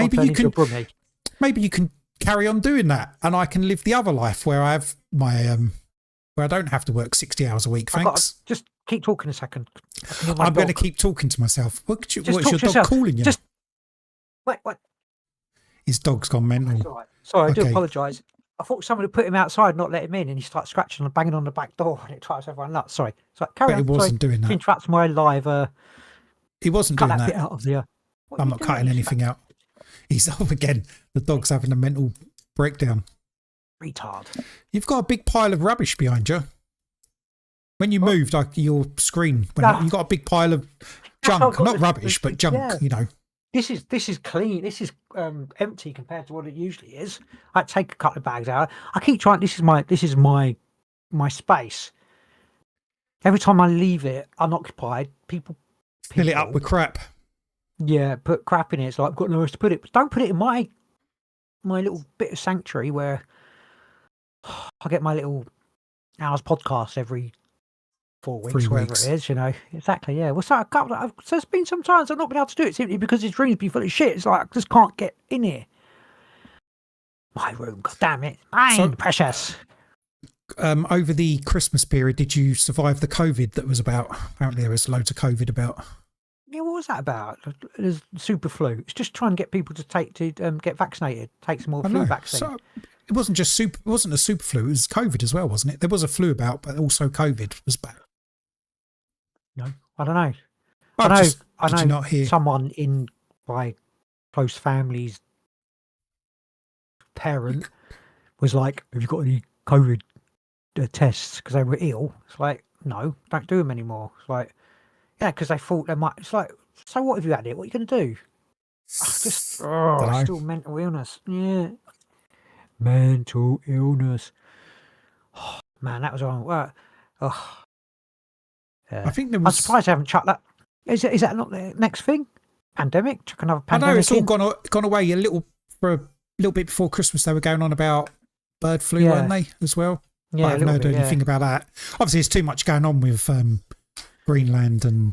Maybe you can carry on doing that, and I can live the other life where I have my where I don't have to work 60 hours a week. Thanks. Just keep talking a second. I'm going to keep talking to myself. What's your dog yourself. calling you? Just wait. His dog's gone mental. All right. Sorry, I do apologise. I thought someone had put him outside, not let him in, and he starts scratching and banging on the back door, and it drives everyone nuts. Sorry. Carry on. He wasn't doing that. Interrupts my live. He wasn't doing that. Bit out of the. I'm not cutting anything out. He's up again. The dog's having a mental breakdown. Retard. You've got a big pile of rubbish behind you. When you moved, like your screen, you got a big pile of junk, not rubbish, but junk. Yeah. This is clean. This is empty compared to what it usually is. I take a couple of bags out. I keep trying. This is my space. Every time I leave it unoccupied, people fill it up with crap. Yeah, put crap in it. It's like I've got nowhere to put it. But don't put it in my little bit of sanctuary where I get my little hours podcast every 4 weeks, 3 whatever weeks. it is, Exactly, yeah. Well, so there's been some times I've not been able to do it simply because his room's been full of shit. It's like I just can't get in here. My room, god damn it. Mine, precious. Over the Christmas period, did you survive the COVID that was about? Apparently there was loads of COVID about. Yeah, what was that about? There's super flu. It's just trying to get people to get vaccinated, take some more flu vaccine. So it wasn't it wasn't a super flu, it was COVID as well, wasn't it? There was a flu about, but also COVID was back. No, I don't know. I know someone in my close family's parent was like, have you got any COVID tests? Because they were ill. It's like, no, don't do them anymore. It's like, yeah, because they thought they might. It's like, so what have you had it? What are you going to do? Still mental illness. Yeah. Mental illness. Oh, man, that was on work. Oh. I think there was. I'm surprised they haven't chucked that. Is that not the next thing? Pandemic? Chuck another pandemic. I know it's all gone away for a little bit before Christmas. They were going on about bird flu, weren't they, as well? Yeah, I haven't heard anything about that. Obviously, there's too much going on with Greenland and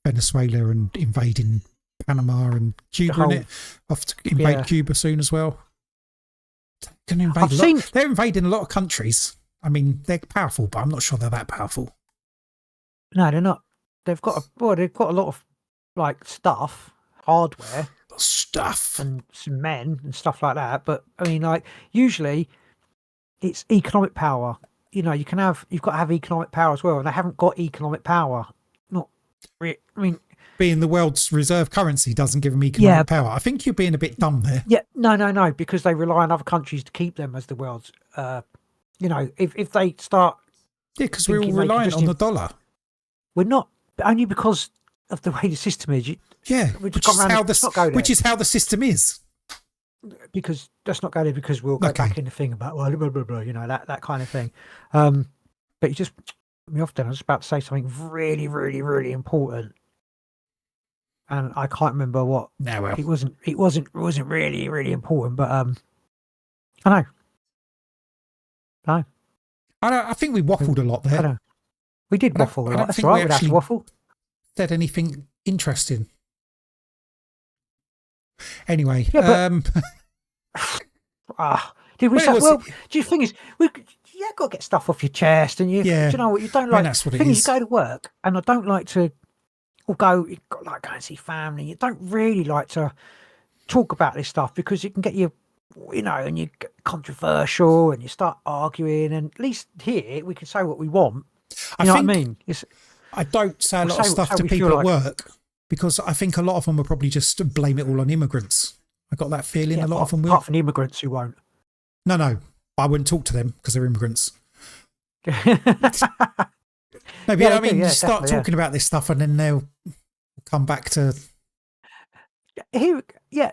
Venezuela and invading Panama and Cuba, isn't it? Off to invade Cuba soon as well. They're invading a lot of countries. I mean, they're powerful, but I'm not sure they're that powerful. No, they're not. They've got a lot of like stuff, hardware, and some men and stuff like that. But I mean, like usually, it's economic power. You've got to have economic power as well, and they haven't got economic power. Not really. I mean, being the world's reserve currency doesn't give them economic power. I think you're being a bit dumb there. Yeah, no, because they rely on other countries to keep them as the world's. If they start Yeah, because we're all thinking they can reliant just on the dollar. We're not, only because of the way the system is. Yeah, we just which is how the system is. Because let's not go there, because we'll go back in the thing about blah, blah, blah, blah, you know, that kind of thing. But you just put me off then. I was about to say something really, really, really important, and I can't remember what. No, well, it wasn't really, really important, but I know. I think we waffled a lot there. I know. We did waffle a lot. That's right. We'd have to waffle. Said anything interesting. Anyway, did we say? Well, do you think got to get stuff off your chest, and do you know what you don't like? That's what the thing it is. You go to work, and I don't like to, or go and see family. You don't really like to talk about this stuff because it can get you, and you get controversial, and you start arguing. And at least here we can say what we want. You know what I mean? I don't say a lot of stuff to people at work because I think a lot of them will probably just blame it all on immigrants. I got that feeling a lot of them will. Apart from the immigrants who won't. No. I wouldn't talk to them because they're immigrants. No, but you start talking about this stuff and then they'll come back to... Here,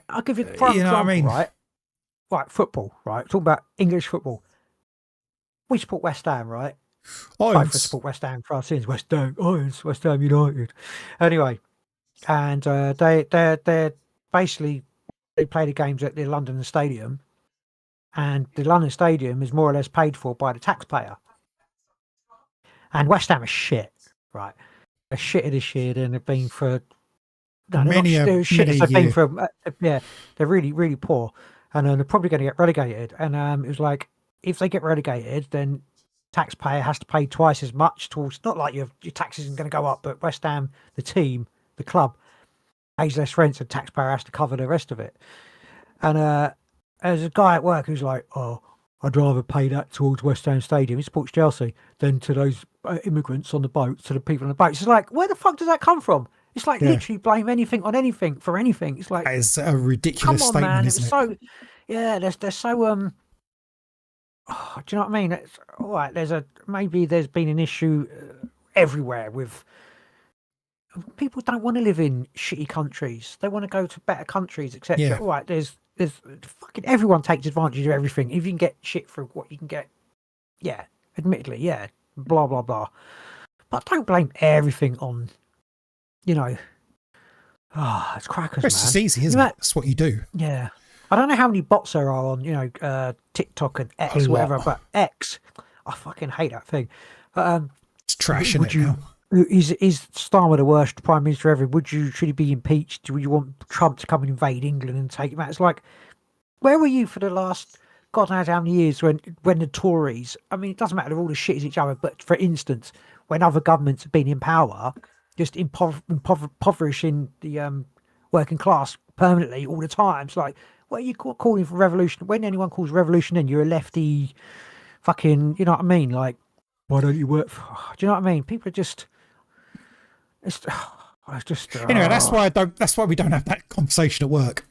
I'll give you a prime example, right? Right, football, right? Talking about English football. We support West Ham, right? Both support West Ham for our sins. West Ham United. Anyway, and they're basically, they play the games at the London Stadium, and the London Stadium is more or less paid for by the taxpayer. And West Ham is shit, right? They're shit this year, and they've been for many years. They're really, really poor, and they're probably going to get relegated. And it was like, if they get relegated, then taxpayer has to pay twice as much towards, not like your taxes isn't going to go up, but West Ham, the team, the club, pays less rent, and taxpayer has to cover the rest of it. And there's a guy at work who's like, oh, I'd rather pay that towards West Ham Stadium, he supports Chelsea, than to those immigrants on the boat, to the people on the boat. It's like, where the fuck does that come from? It's like literally blame anything on anything for anything. It's like, that is a ridiculous statement, man. Isn't it? So, they're so do you know what I mean? It's all right. Maybe there's been an issue everywhere with people don't want to live in shitty countries. They want to go to better countries, etc. Yeah. All right. There's fucking everyone takes advantage of everything. If you can get shit for what you can get, admittedly, blah blah blah. But don't blame everything on, it's crackers. It's just easy, isn't it? That's what you do. Yeah. I don't know how many bots there are on, TikTok and X, whatever, but X, I fucking hate that thing. It's trash, isn't it? Now? Is Starmer the worst prime minister ever? Should he be impeached? Would you want Trump to come and invade England and take him out? It's like, where were you for the last God knows how many years when the Tories? I mean, it doesn't matter, they're all as shit as each other. But for instance, when other governments have been in power, just impoverishing the working class permanently all the time. It's like, what are you calling for revolution? When anyone calls revolution, then you're a lefty, fucking, you know what I mean? Like, why don't you work for? Do you know what I mean? People are just. It's just. Anyway, that's why we don't have that conversation at work.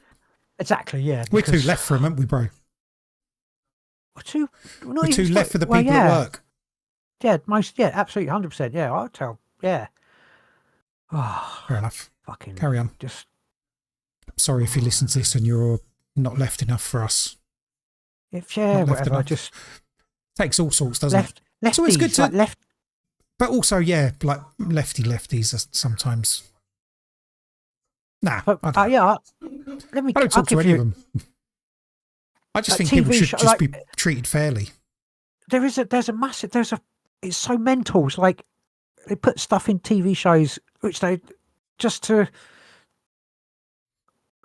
Exactly. Yeah. We're too left for them, aren't we, bro? We're too left for the people at work. Yeah. Absolutely, 100%. Yeah, I'll tell. Yeah. Oh, fair enough. Fucking. Carry on. Just. Sorry if you listen to this and you're not left enough for us. Whatever. Just takes all sorts, doesn't it? Lefties, so it's good to like left, but also like lefties are sometimes. Nah, but, I don't talk to any of them. I just think people should just be treated fairly. It's so mental. It's like they put stuff in TV shows which they just to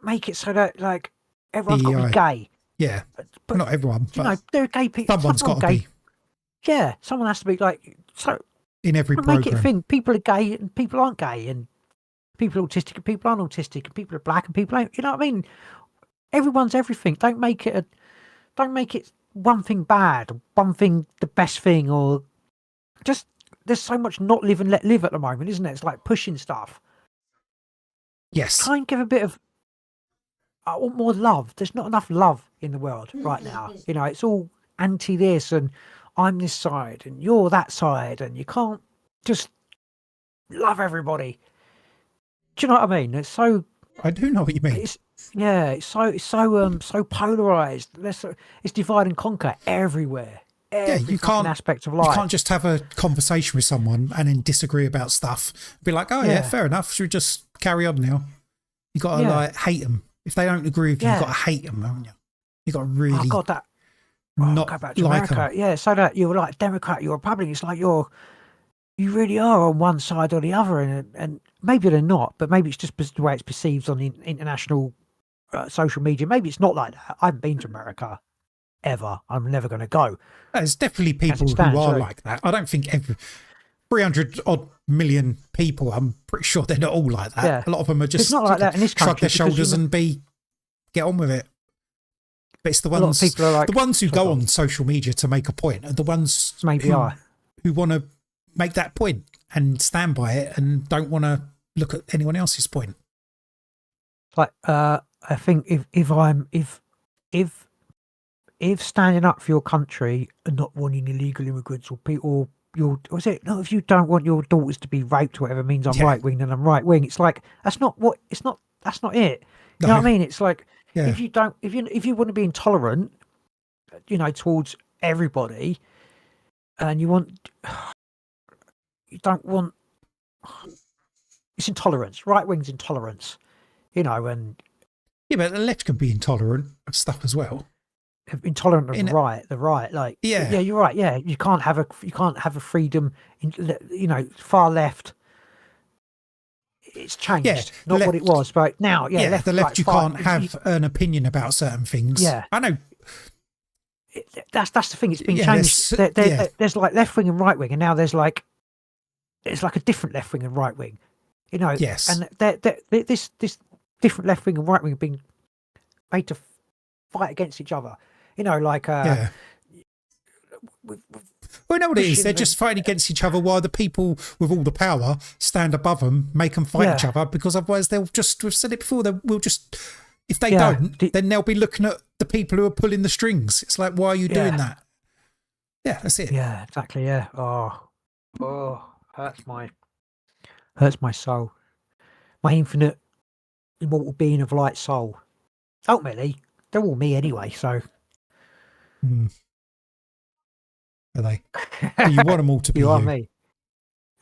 make it so that like everyone's got to be gay. Yeah, but not everyone. But there are gay people. Someone's got to be. Yeah, someone has to be like so. In every program, make it thin. People are gay and people aren't gay, and people are autistic and people aren't autistic, and people are black and people ain't. You know what I mean? Everyone's everything. Don't make it one thing bad, one thing the best thing, or just there's so much not live and let live at the moment, isn't it? It's like pushing stuff. Yes. Try and give a bit of. I want more love. There's not enough love in the world right now. It's all anti this and I'm this side and you're that side, and you can't just love everybody. Do you know what I mean? It's so. I do know what you mean. So polarized. It's divide and conquer everywhere. You can't aspect of life. You can't just have a conversation with someone and then disagree about stuff. Be like, oh yeah, fair enough. Should we just carry on now? You got to like hate them if they don't agree with you. You got to hate them, haven't you? You got to really. I got that. Not go back to like America. them. Yeah, so that you're like Democrat, you're Republican. It's like you really are on one side or the other, and maybe they're not, but maybe it's just the way it's perceived on the international social media. Maybe it's not like that. I haven't been to America ever. I'm never going to go. There's definitely people who are like that. I don't think 300 odd million people, I'm pretty sure they're not all like that. Yeah. A lot of them are just it's not like that in this country, shrug their shoulders and get on with it. But it's the ones, the ones who go on social media to make a point are the ones who want to make that point and stand by it and don't want to look at anyone else's point. Like, I think if standing up for your country and not wanting illegal immigrants or people, if you don't want your daughters to be raped or whatever means I'm right wing, then I'm right wing. It's like that's not it. You know what I mean? It's like if you want to be intolerant, towards everybody, and you don't want it's intolerance. Right wing's intolerance, and but the left can be intolerant of stuff as well. Intolerant of the right, like you're right. Yeah, you can't have a freedom. Far left. It's changed, not what it was, but now, left, the left, you can't have an opinion about certain things. Yeah, I know. That's the thing. It's been changed. There's like left wing and right wing, and now there's like a different left wing and right wing. Yes, and this different left wing and right wing have been made to fight against each other. Well, you know what it is? They're just fighting against each other while the people with all the power stand above them, make them fight each other, because otherwise they'll just, we've said it before, if they don't, then they'll be looking at the people who are pulling the strings. It's like, why are you doing that? Yeah, that's it. Yeah, exactly, yeah. Hurts my soul. My infinite, immortal being of light soul. Ultimately, they're all me anyway, so... Are they? You want them all to be you? You are me.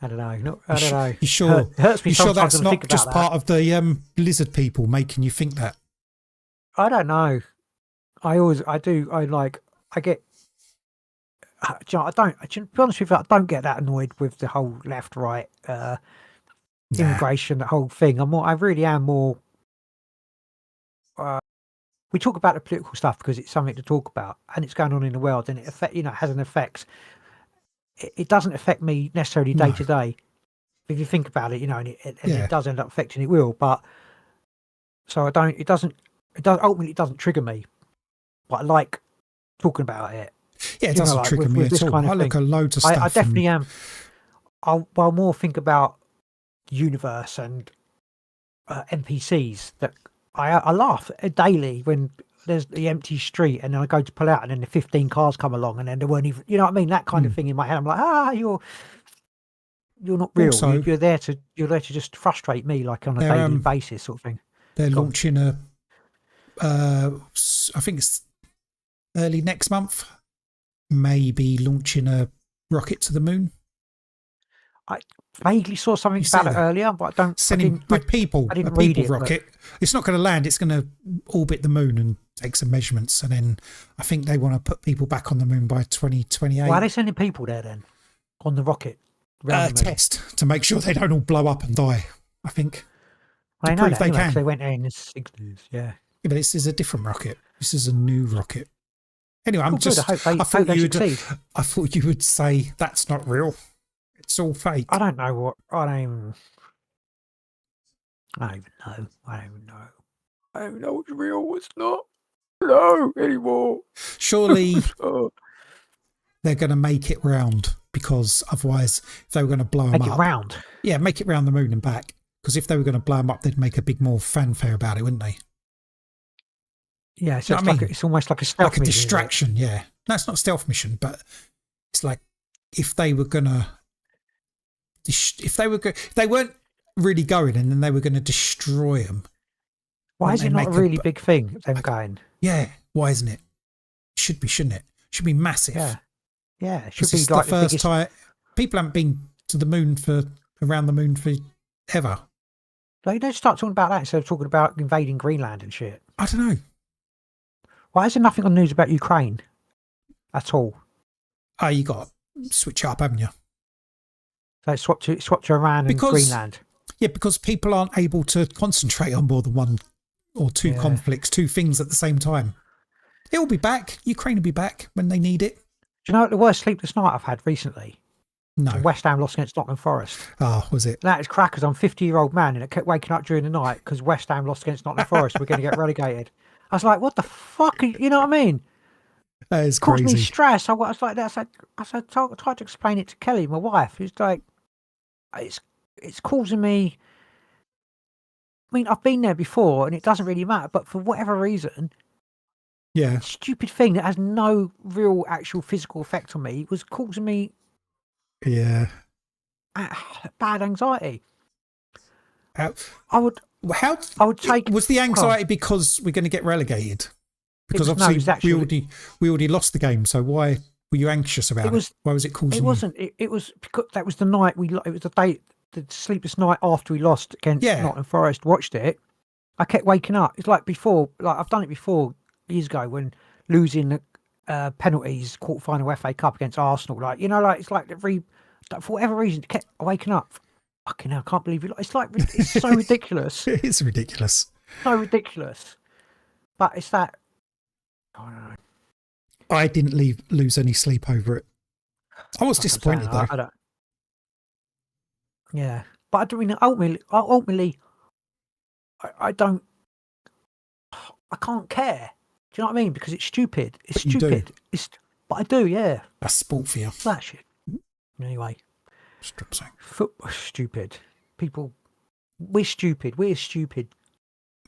I don't know. I don't know. You sure? Hurts me. You sure that's not just that. Part of the lizard people making you think that? I don't know. I get. To be honest with you, I don't get that annoyed with the whole left right immigration, the whole thing. I really am more. We talk about the political stuff because it's something to talk about, and it's going on in the world, and it has an effect. It doesn't affect me necessarily day to day. If you think about it, and it does end up affecting, it will. But so I don't. It doesn't. Ultimately, it doesn't trigger me. But I like talking about it. Yeah, it doesn't trigger me at all. Kind of I look at loads of stuff. I definitely am. I'll more think about the universe and NPCs that. I laugh daily when there's the empty street and I go to pull out and then the 15 cars come along and then there weren't even, you know what I mean? That kind of thing in my head. I'm like, you're not real. Also, you're there to just frustrate me, like on a daily basis, sort of thing. They're launching I think it's early next month, maybe launching a rocket to the moon. I vaguely saw something about it earlier, but I didn't read it. Rocket. It's not going to land. It's going to orbit the moon and take some measurements, and then I think they want to put people back on the moon by 2028. Why are they sending people there then on the rocket? Test to make sure they don't all blow up and die. I think. I know that anyway, can. They went there in the 60s. Yeah, but this is a different rocket. This is a new rocket. Anyway, I thought you would say that's not real. It's all fake. I don't know. I don't even know. I don't even know what's real, what's not. No anymore. Surely they're going to make it round, because otherwise, if they were going to blow them up, make it round. Yeah, make it round the moon and back. Because if they were going to blow them up, they'd make a big more fanfare about it, wouldn't they? Yeah, so it's almost like a stealth mission. Like a distraction. Yeah, no, it's not a stealth mission, but It's like if they were gonna, if they weren't really going, and then they were going to destroy them. Why is it not a really big thing? Them going. Yeah. Why isn't it? Should be, shouldn't it? Should be massive. Yeah. Yeah. It should This be is like the first biggest... time people haven't been to the moon around the moon for ever. Like, don't start talking about that instead of talking about invading Greenland and shit. I don't know. Why is there nothing on the news about Ukraine at all? Oh, you got to switch it up, haven't you? So it's swapped to Iran and Greenland. Yeah, because people aren't able to concentrate on more than one or two conflicts, two things at the same time. It will be back. Ukraine will be back when they need it. Do you know what the worst sleepless night I've had recently? No. West Ham lost against Nottingham Forest. Oh, was it? That is crackers. I'm a 50-year-old man and I kept waking up during the night because West Ham lost against Nottingham Forest. We're going to get relegated. I was like, what the fuck? You know what I mean? That is crazy. crazy. Me stress. I was like that. I tried to explain it to Kelly, my wife. It's like, it's causing me. I mean, I've been there before and it doesn't really matter, but for whatever reason, yeah, stupid thing that has no real actual physical effect on me was causing me bad anxiety. I would take. Was the anxiety because we're going to get relegated? Because obviously we already lost the game. So why were you anxious about it? Why was it causing? It wasn't. It was because that was the night it was the day, the sleepless night after we lost against Nottingham Forest. Watched it. I kept waking up. It's like before. Like I've done it before years ago when losing penalties, quarter-final FA Cup against Arsenal. Like it's like for whatever reason, kept waking up. Fucking hell, I can't believe it. It's like it's so ridiculous. It's ridiculous. So ridiculous. But it's that. I don't know. I didn't lose any sleep over it. I was disappointed though. I don't. Yeah, but I don't mean ultimately. I don't. I can't care. Do you know what I mean? Because it's stupid. It's stupid. But I do. Yeah. That's sport for you. That shit. Anyway. Stop saying. Football stupid. People. We're stupid. We're stupid.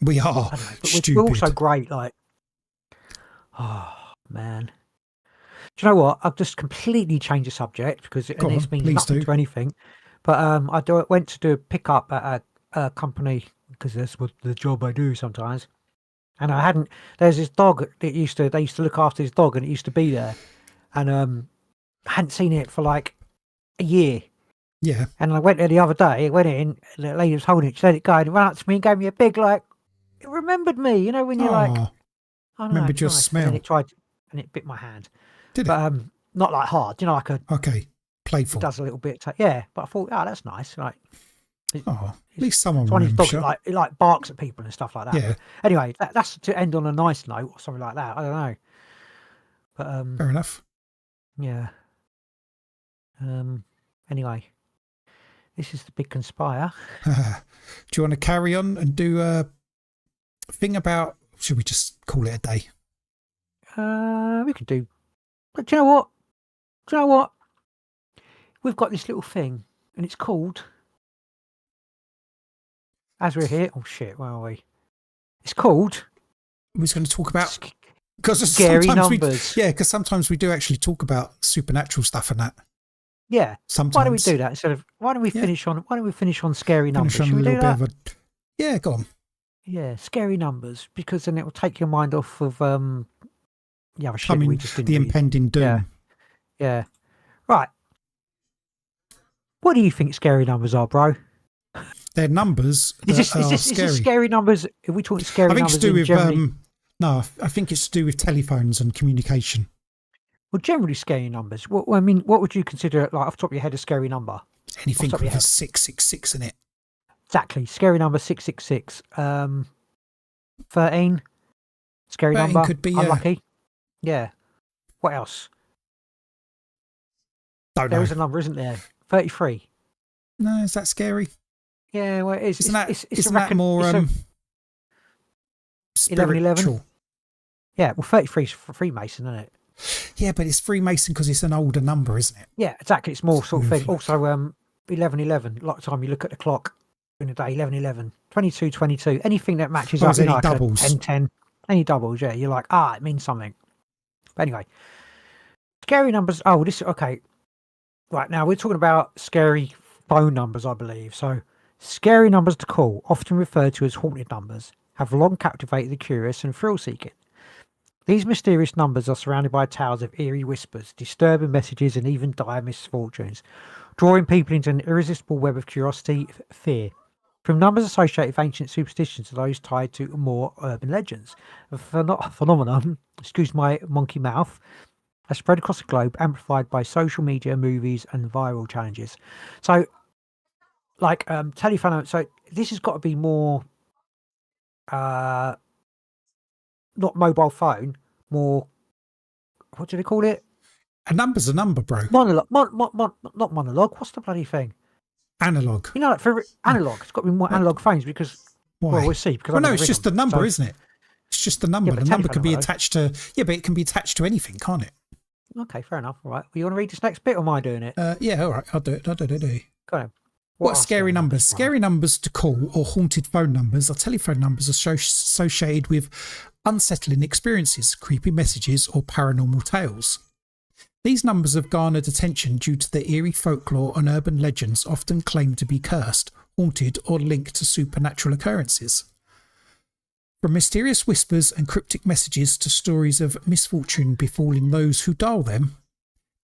We are. But stupid. We're also great. Like. Oh man. Do you know what? I've just completely changed the subject because it means nothing to anything. But I went to do a pickup at a company because that's what the job I do sometimes. And I hadn't. There's this dog that they used to look after this dog, and it used to be there, and I hadn't seen it for like a year. Yeah. And I went there the other day. I went in, and the lady was holding it. She let it go, and ran up to me and gave me a big like. It remembered me, when you're like. Oh, no, remembered your nice. smell. And it bit my hand. Did it? But not like hard, like a. Okay. Playful. It does a little bit. Yeah, but I thought, that's nice. Like. At least someone. It's one of his dogs it like barks at people and stuff like that. Yeah. But anyway, that's to end on a nice note or something like that. I don't know. But fair enough. Yeah. Anyway, this is the Big Conspire. Do you want to carry on and do a thing about? Should we just call it a day? We could do. But do you know what? We've got this little thing, and it's called. As we're here, oh shit, where are we? It's called. We was going to talk about because scary numbers. Because sometimes we do actually talk about supernatural stuff and that. Yeah. Sometimes. Why don't we do that instead of? Why don't we finish on scary numbers? Should we do that? Yeah, go on. Yeah, scary numbers, because then it will take your mind off of shit we just didn't the read. Impending doom. Yeah. Right. What do you think scary numbers are, bro? They're numbers. Is this scary numbers? Are we talking scary numbers? I think it's to do with no, I think it's to do with telephones and communication. Well, generally scary numbers. What would you consider, like, off the top of your head, a scary number? Anything with a 666 in it. Exactly. Scary number 666. 13. Scary 13 number. Could be unlucky. Yeah. What else? Don't know. There is a number, isn't there? 33. No, is that scary? Yeah, well, it is. Isn't that more spiritual? 11. Yeah, well, 33 is for Freemason, isn't it? Yeah, but it's Freemason because it's an older number, isn't it? Yeah, exactly. It's more sort of thing. Also, 1111. A lot of time you look at the clock in the day, 1111, 2222. Anything that matches up. Any doubles? 1010. Any doubles, yeah. You're like, it means something. But anyway, scary numbers. Oh, this okay. Right now we're talking about scary phone numbers, I believe. So, scary numbers to call, often referred to as haunted numbers, have long captivated the curious and thrill-seeking. These mysterious numbers are surrounded by tales of eerie whispers, disturbing messages, and even dire misfortunes, drawing people into an irresistible web of curiosity, fear. From numbers associated with ancient superstitions to those tied to more urban legends, a phenomenon, excuse my monkey mouth, has spread across the globe, amplified by social media, movies, and viral challenges. So, like telephone. So this has got to be more, not mobile phone, more. What do they call it? A number's a number, bro. Monologue. Not monologue. What's the bloody thing? Analog. You know, like for analog. It's got to be more analog phones because. Why? Well, we'll see. Because well, no, it's just the number, isn't it? It's just the number. Yeah, the number can be attached to. Yeah, but it can be attached to anything, can't it? Okay, fair enough. All right. Well, you want to read this next bit, or am I doing it? Yeah, all right. I'll do it. Go on. What are scary numbers? Scary numbers to call, or haunted phone numbers, are telephone numbers associated with unsettling experiences, creepy messages, or paranormal tales. These numbers have garnered attention due to the eerie folklore and urban legends often claimed to be cursed, haunted, or linked to supernatural occurrences. From mysterious whispers and cryptic messages to stories of misfortune befalling those who dial them,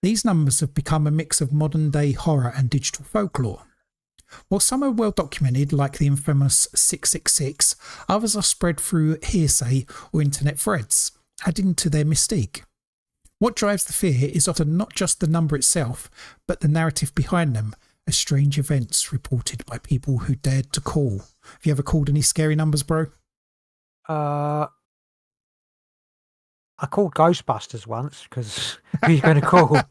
these numbers have become a mix of modern-day horror and digital folklore. While some are well documented, like the infamous 666, others are spread through hearsay or internet threads, adding to their mystique. What drives the fear is often not just the number itself, but the narrative behind them, as strange events reported by people who dared to call. Have you ever called any scary numbers, bro? I called Ghostbusters once because who are you going to call?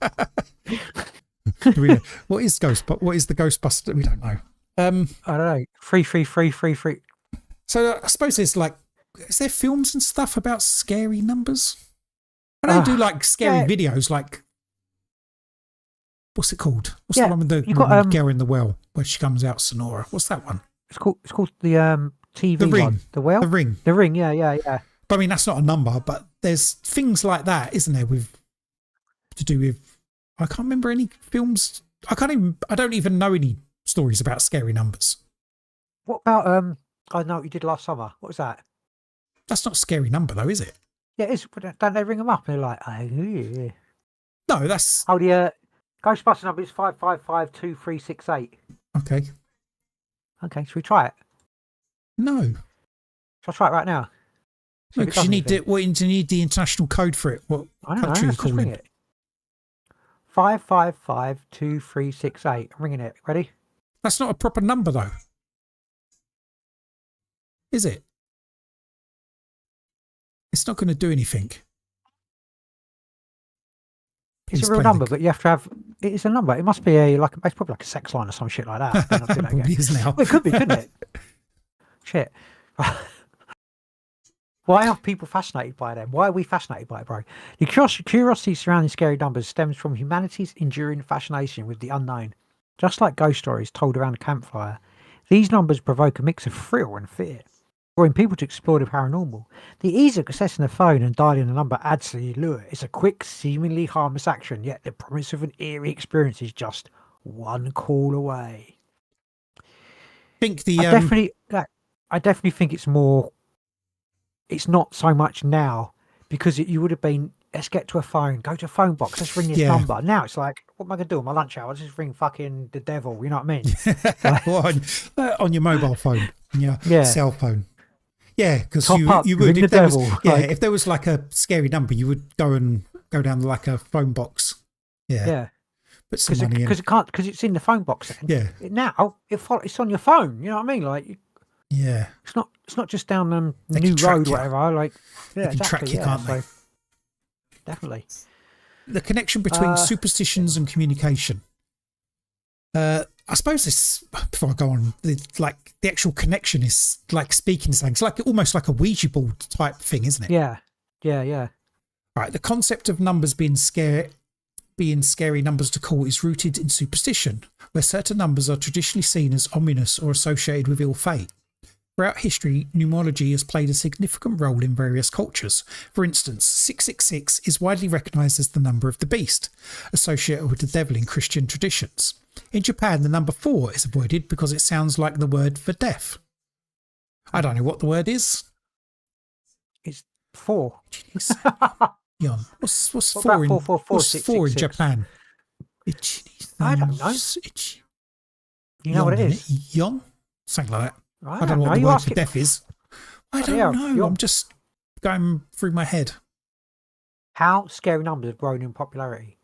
What is the Ghostbuster? We don't know. I don't know. 33333. So I suppose there's is there films and stuff about scary numbers? I don't do like scary videos. Like, what's it called? What's the one with the girl in the well where she comes out, Sonora? What's that one? It's called the TV one. The well. The ring. Yeah. But I mean, that's not a number. But there's things like that, isn't there? To do with. I can't remember any films. I don't even know any stories about scary numbers. What about I know what you did last summer. What was that? That's not a scary number though, is it? Yeah, it is. Don't they ring them up and they're like, oh, yeah. No, that's. Oh, the Ghostbuster number is 5552368. Okay. Should we try it? No. Shall I try it right now? No, because you need you need the international code for it. What country are you calling it? 5552368. I'm ringing it. Ready? That's not a proper number, though. Is it? It's not going to do anything. It's a real number, but you have to have. It's a number. It must be it's probably like a sex line or some shit like that. It is now. Well, it could be, couldn't it? Shit. Why are people fascinated by them? Why are we fascinated by it, bro? The curiosity surrounding scary numbers stems from humanity's enduring fascination with the unknown. Just like ghost stories told around a campfire, these numbers provoke a mix of thrill and fear, drawing people to explore the paranormal. The ease of accessing a phone and dialing a number adds to the allure. It's a quick, seemingly harmless action, yet the promise of an eerie experience is just one call away. I definitely think it's more. It's not so much now because you would have been. Let's get to a phone. Go to a phone box. Let's ring this number. Now it's like, what am I going to do on my lunch hour? I'll just ring fucking the devil. You know what I mean? On your mobile phone, on your cell phone. Yeah, because you would. If there was, if there was like a scary number, you would go down like a phone box. Yeah. Put some money in. Because it's in the phone box. Yeah. Now it's on your phone. You know what I mean? Like. Yeah. It's not just down New Road or whatever. Like. Yeah. They can track you, can't they? Definitely. The connection between superstitions and communication. I suppose this, before I go on, the actual connection is like speaking to something. It's like almost like a Ouija board type thing, isn't it? Yeah. Right. The concept of numbers being scary numbers to call is rooted in superstition, where certain numbers are traditionally seen as ominous or associated with ill fate. Throughout history, numerology has played a significant role in various cultures. For instance, 666 is widely recognised as the number of the beast, associated with the devil in Christian traditions. In Japan, the number 4 is avoided because it sounds like the word for death. I don't know what the word is. It's 4. Jeez. Yon. What's What 4 about in 444, what's 4 in 666? Japan? I don't know. You know what it is? Yon? Something like that. I I don't know what the You word ask for it- death is. I Oh, don't yeah, know. Yon. I'm just going through my head. How scary numbers have grown in popularity.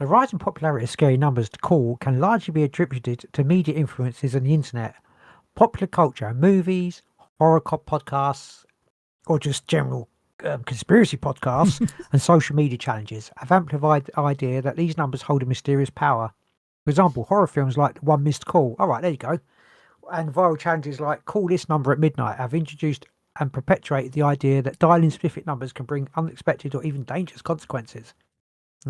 The rise in popularity of scary numbers to call can largely be attributed to media influences on the internet, popular culture, movies, horror podcasts, or just general conspiracy podcasts and social media challenges have amplified the idea that these numbers hold a mysterious power. For example, horror films like One Missed Call, all right, there you go, and viral challenges like Call This Number at Midnight have introduced and perpetuated the idea that dialing specific numbers can bring unexpected or even dangerous consequences.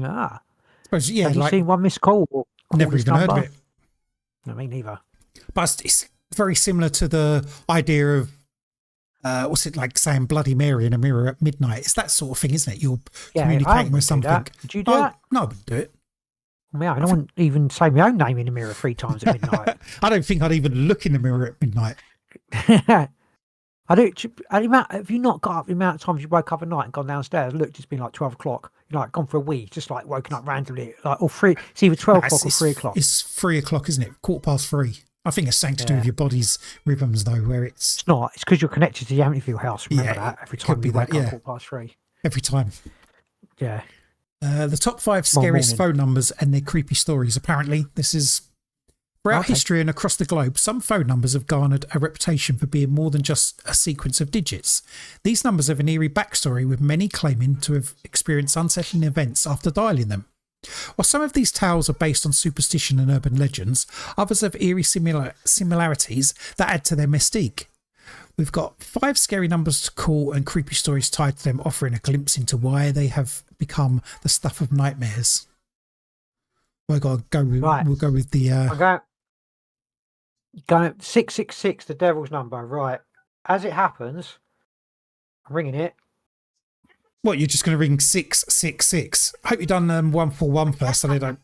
Ah, Suppose, yeah, have you like, seen One Missed Call? Or Call never This even heard of Number? it. No, me neither. But it's very similar to the idea of, what's it like saying Bloody Mary in a mirror at midnight? It's that sort of thing, isn't it? You're Yeah, I communicating with wouldn't do something. that. Would you do No, that? no, I wouldn't do it. I mean, I wouldn't even say my own name in the mirror 3 times at midnight. I don't think I'd even look in the mirror at midnight. I do. Have you not got up the amount of times you woke up at night and gone downstairs? Looked, it's been like 12 o'clock. You're like gone for a wee, just like woken up randomly, like or 3. It's either 12 o'clock or 3 o'clock. It's 3 o'clock, isn't it? 3:15. I think it's something to do Yeah. with your body's rhythms, though, where it's It's not. It's because you're connected to the Amityville house. Remember Yeah, that every could time be you wake that, yeah. up 3:15. every time. Yeah. The top 5 Tomorrow scariest morning. phone numbers and their creepy stories. Apparently, this is throughout Okay. history and across the globe. Some phone numbers have garnered a reputation for being more than just a sequence of digits. These numbers have an eerie backstory, with many claiming to have experienced unsettling events after dialing them. While some of these tales are based on superstition and urban legends, others have eerie similarities that add to their mystique. We've got 5 scary numbers to call and creepy stories tied to them, offering a glimpse into why they have become the stuff of nightmares. We'll go with, Right. we'll go with the I'm going 666, the devil's number. Right. As it happens, I'm ringing it. what, you're just going to ring 666. I hope you've done 141 first, so they don't.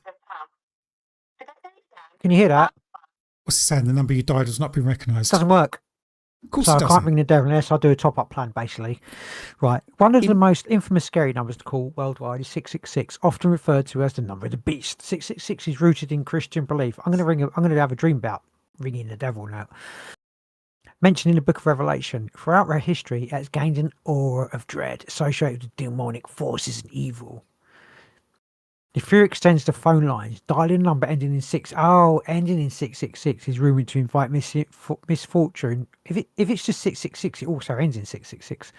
Can you hear that? What's it saying? The number you dialed has not been recognised. It doesn't work. Of course So it I can't doesn't. ring the devil unless I do a top-up plan, basically. Right. One of the most infamous scary numbers to call worldwide is 666, often referred to as the number of the beast. 666 is rooted in Christian belief. I'm going to have a dream about ringing the devil now. Mentioned in the Book of Revelation, throughout our history, it has gained an aura of dread associated with demonic forces and evil. The fear extends to phone lines. Dialing a number ending in 666 is rumoured to invite misfortune. If it's just 666, it also ends in 666.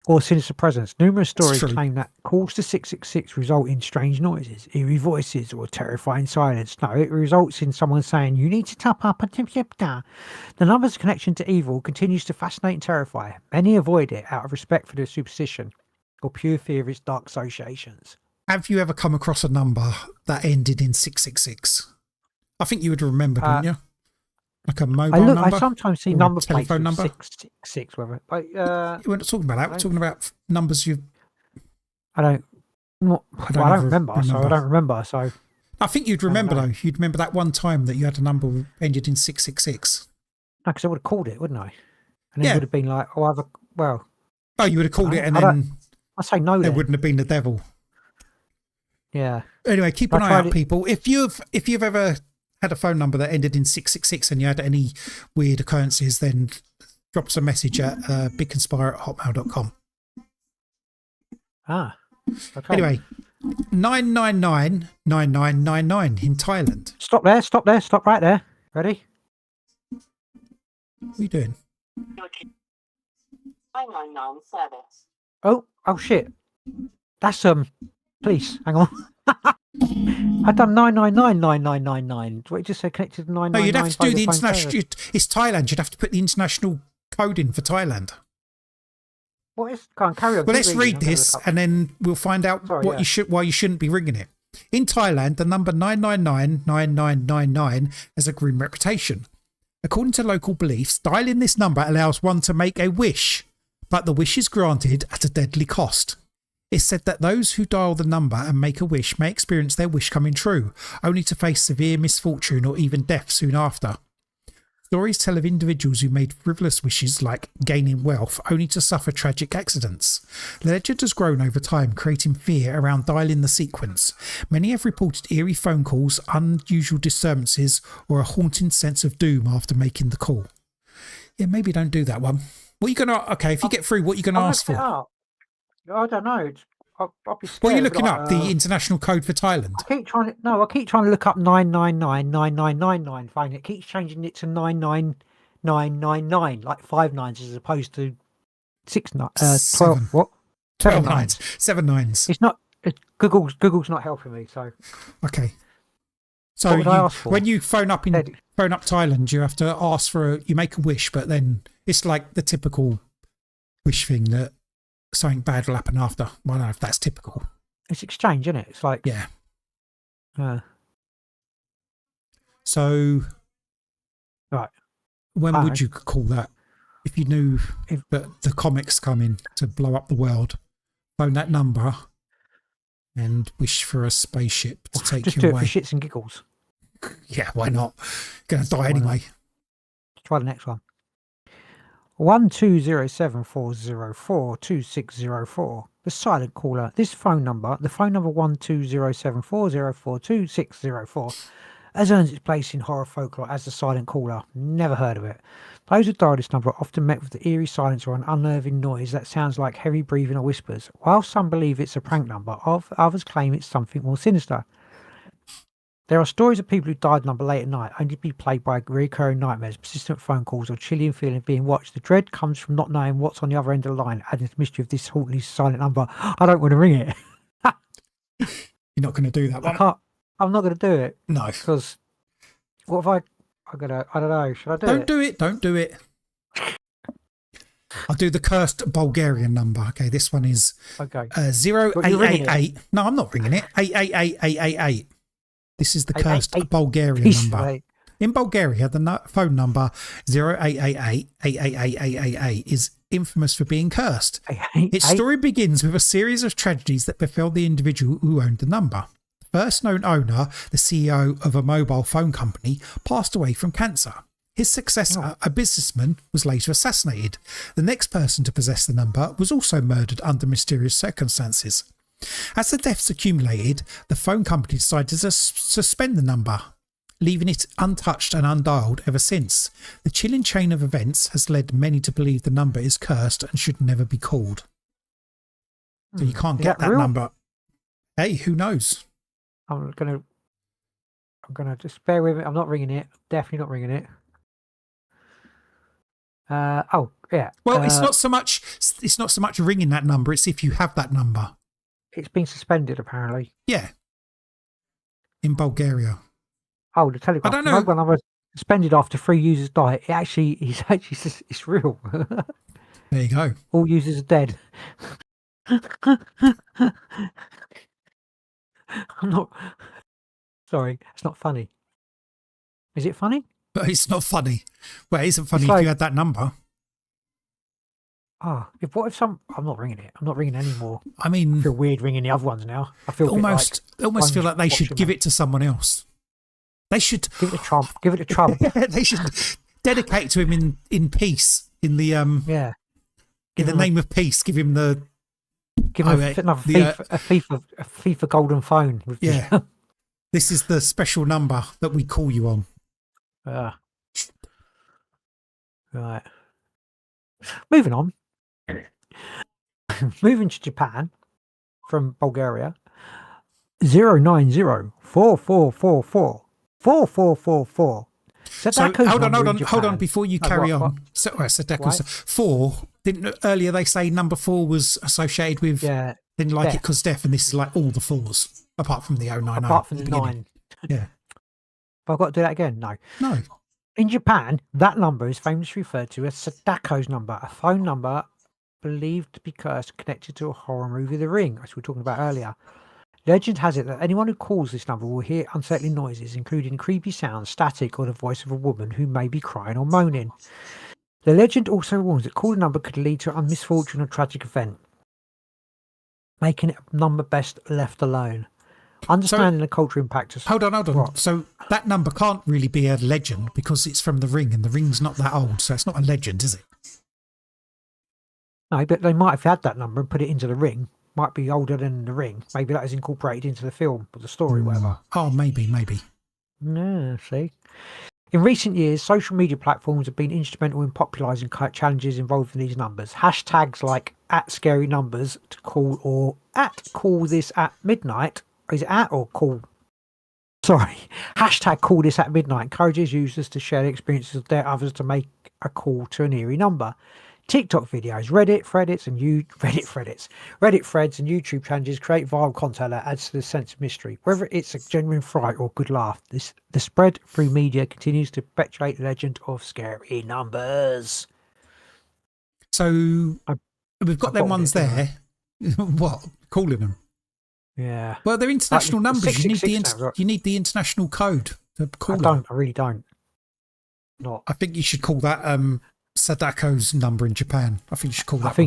Or sinister presence. Numerous stories true. claim that calls to 666 result in strange noises, eerie voices, or terrifying silence. No, it results in someone saying, "You need to top up a tip." The number's connection to evil continues to fascinate and terrify. Many avoid it out of respect for their superstition or pure fear of its dark associations. Have you ever come across a number that ended in 666? I think you would remember, don't you? Like a mobile number? I sometimes see Or a number plates telephone with number? 666, whether. But, We're not talking about that. We're talking about numbers you. I don't ever remember, so I don't remember. So I think you'd remember, know. though. You'd remember that one time that you had a number ended in 666. no, because I would have called it, wouldn't I? And it Yeah. would have been like, oh, Oh, you would have called it and I don't- then I say no. there Then. wouldn't have been the devil. Yeah. Anyway, keep an I eye tried out, it- people. If you've ever had a phone number that ended in 666 and you had any weird occurrences, then drop us a message at bigconspire@hotmail.com. Ah. Okay. Anyway, 9999999 in Thailand. Stop there. Stop right there. Ready? What are you doing? 999 service. Oh shit. That's please hang on. I've done 9999999. What you just said connected to 999. No, you'd have to do the Vodafone international. service. It's Thailand. You'd have to put the international code in for Thailand. What is? Go on, carry on. Well, keep let's reading, read I'm gonna this, look up. and then we'll find out Sorry, what yeah. you should, why you shouldn't be ringing it. In Thailand, the number 9999999 has a grim reputation. According to local beliefs, dialing this number allows one to make a wish, but the wish is granted at a deadly cost. It's said that those who dial the number and make a wish may experience their wish coming true, only to face severe misfortune or even death soon after. Stories tell of individuals who made frivolous wishes like gaining wealth only to suffer tragic accidents. The legend has grown over time, creating fear around dialing the sequence. Many have reported eerie phone calls, unusual disturbances, or a haunting sense of doom after making the call. Yeah, maybe don't do that one. What are you going to... Okay, if you get through, what are you going to ask for? I don't know. I'll be scared. What are you looking like, up? The international code for Thailand? I keep trying to look up 9999999 phone. It keeps changing it to 99999, like 5 nines as opposed to 12. Seven. What? 12 nines. 7 nines. It's not. Google's not helping me. So okay. So when you phone up Thailand, you have to ask for you make a wish, but then it's like the typical wish thing that something bad will happen after. Well, I don't know if that's typical. It's exchange, isn't it? It's like yeah. So right. When would you call that? If you knew that the comics coming to blow up the world, phone that number and wish for a spaceship to take just you do away. It for shits and giggles. Yeah, why not? Gonna die anyway. Let's try the next one. 1207404260. The silent caller. This phone number, the phone number 1207404260, has earned its place in horror folklore as the silent caller. Never heard of it. Those who dial this number are often met with the eerie silence or an unnerving noise that sounds like heavy breathing or whispers. While some believe it's a prank number, others claim it's something more sinister. There are stories of people who dialed the number late at night, only to be plagued by recurring nightmares, persistent phone calls, or chilling feeling of being watched. The dread comes from not knowing what's on the other end of the line, adding to the mystery of this hauntingly silent number. I don't want to ring it. You're not going to do that one? I'm not going to do it. No. Because what if I don't know, should I do it? Don't do it. I'll do the cursed Bulgarian number. Okay, this one is 0888. No, I'm not ringing it. 888888. This is the cursed Bulgarian number. In Bulgaria, the phone number 0888888888 is infamous for being cursed. Its story begins with a series of tragedies that befell the individual who owned the number. The first known owner, the CEO of a mobile phone company, passed away from cancer. His successor, a businessman, was later assassinated. The next person to possess the number was also murdered under mysterious circumstances. As the deaths accumulated, the phone company decided to suspend the number, leaving it untouched and undialed ever since. The chilling chain of events has led many to believe the number is cursed and should never be called. So you can't get that number. Hey, who knows? I'm gonna just bear with it. I'm not ringing it. Definitely not ringing it. Well, it's not so much ringing that number. It's if you have that number. It's been suspended, apparently. Yeah. In Bulgaria. Oh, the telegraph. I don't know. Mobile number suspended after 3 users die. It's real. There you go. All users are dead. I'm not. Sorry, it's not funny. Is it funny? But it's not funny. Well, it isn't funny if you had that number. I'm not ringing it. I'm not ringing anymore. I mean, I feel weird ringing the other ones now. I feel almost feel like they should give it to someone else. They should give it to Trump. Give it to Trump. They should dedicate to him in peace. In the in the name of peace, give him a FIFA golden phone. This is the special number that we call you on. Right. Moving on. Moving to Japan from Bulgaria. 09044444444. So hold on before you carry on. So Sadako's 4. Didn't earlier they say number 4 was associated with didn't like it because death, and this is like all the 4s apart from the 090. Apart from the 9. Yeah. Have I got to do that again? No. No. In Japan, that number is famously referred to as Sadako's number, a phone number believed to be cursed connected to a horror movie, The Ring, as we were talking about earlier. Legend has it that anyone who calls this number will hear unsettling noises, including creepy sounds, static, or the voice of a woman who may be crying or moaning. The legend also warns that calling a number could lead to a misfortune or tragic event, making it a number best left alone. Understanding the cultural impact of... Hold on. What? So that number can't really be a legend because it's from the Ring, and the Ring's not that old, so it's not a legend, is it? No, but they might have had that number and put it into the Ring. Might be older than the Ring. Maybe that is incorporated into the film or the story, whatever. Oh, maybe. No, see. In recent years, social media platforms have been instrumental in popularising challenges involving these numbers. Hashtags like @ScaryNumbers to call or @call this at midnight. Is it at or call? Sorry. Hashtag call this at midnight encourages users to share their experiences or dare others to make a call to an eerie number. TikTok videos, Reddit threads and YouTube challenges create viral content that adds to the sense of mystery. Whether it's a genuine fright or good laugh, the spread through media continues to perpetuate the legend of scary numbers. So we've got them ones there. What? Calling them? Yeah. Well, they're international Like, numbers. You need 666 the international code to call them. I don't. I really don't. Not. I think you should call that Sadako's number in Japan. I think you should call that.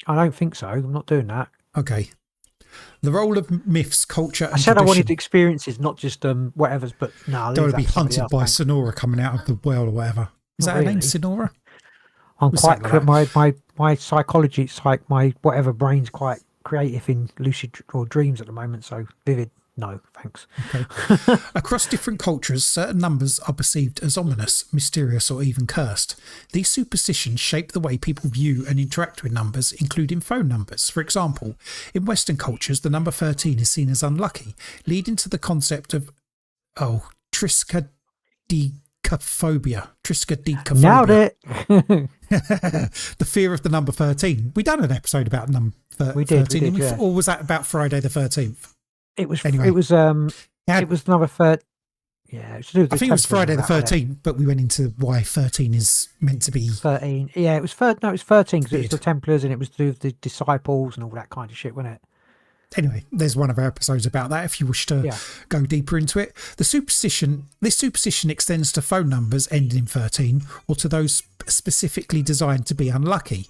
I don't think so. I'm not doing that. Okay. The role of myths, culture, and I said tradition. I wanted experiences, not just whatever's. But no, Don't want to be hunted by Sonora coming out of the well or whatever. Is that her name, Sonora? I'm quite my psychology, my whatever brain's quite creative in lucid or dreams at the moment. So vivid. No, thanks. Okay. Across different cultures, certain numbers are perceived as ominous, mysterious, or even cursed. These superstitions shape the way people view and interact with numbers, including phone numbers. For example, in Western cultures, the number 13 is seen as unlucky, leading to the concept of triskaidekaphobia. Nailed it. The fear of the number 13. We done an episode about number 13. We did, yeah. Or was that about Friday the 13th? It was. Anyway. It was. It was number 13. Yeah, I think it was Friday the 13th, but we went into why 13 is meant to be 13. Yeah, it was 13. No, it was 13 because it was the Templars and it was to do with the disciples and all that kind of shit, wasn't it? Anyway, there's one of our episodes about that if you wish to go deeper into it. This superstition extends to phone numbers ending in 13 or to those specifically designed to be unlucky.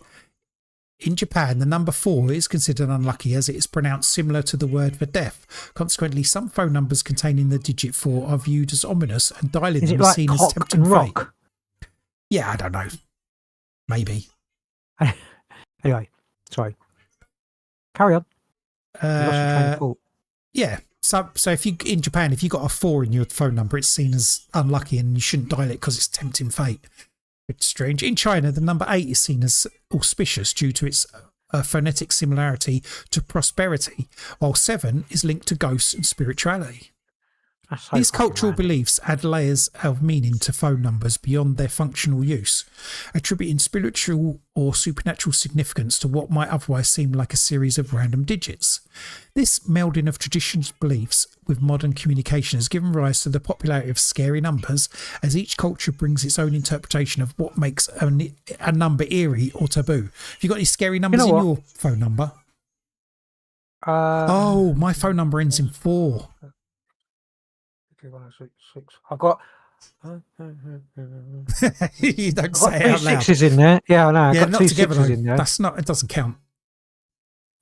In Japan, the number 4 is considered unlucky as it is pronounced similar to the word for death. Consequently, some phone numbers containing the digit 4 are viewed as ominous and dialing them is seen as tempting fate. Yeah, I don't know. Maybe. Anyway, sorry. Carry on. You lost your train of thought. Yeah. So if you in Japan, if you got a 4 in your phone number, it's seen as unlucky and you shouldn't dial it because it's tempting fate. It's strange. In China, the number 8 is seen as auspicious due to its phonetic similarity to prosperity, while 7 is linked to ghosts and spirituality. These cultural beliefs add layers of meaning to phone numbers beyond their functional use, attributing spiritual or supernatural significance to what might otherwise seem like a series of random digits. This melding of traditional beliefs with modern communication has given rise to the popularity of scary numbers, as each culture brings its own interpretation of what makes a number eerie or taboo. Have you got any scary numbers in your phone number? My phone number ends in 4. I've got. You don't say it out loud. 6s in there. Yeah, I know. I've got not 2 together 6s though. in there. That's not. It doesn't count.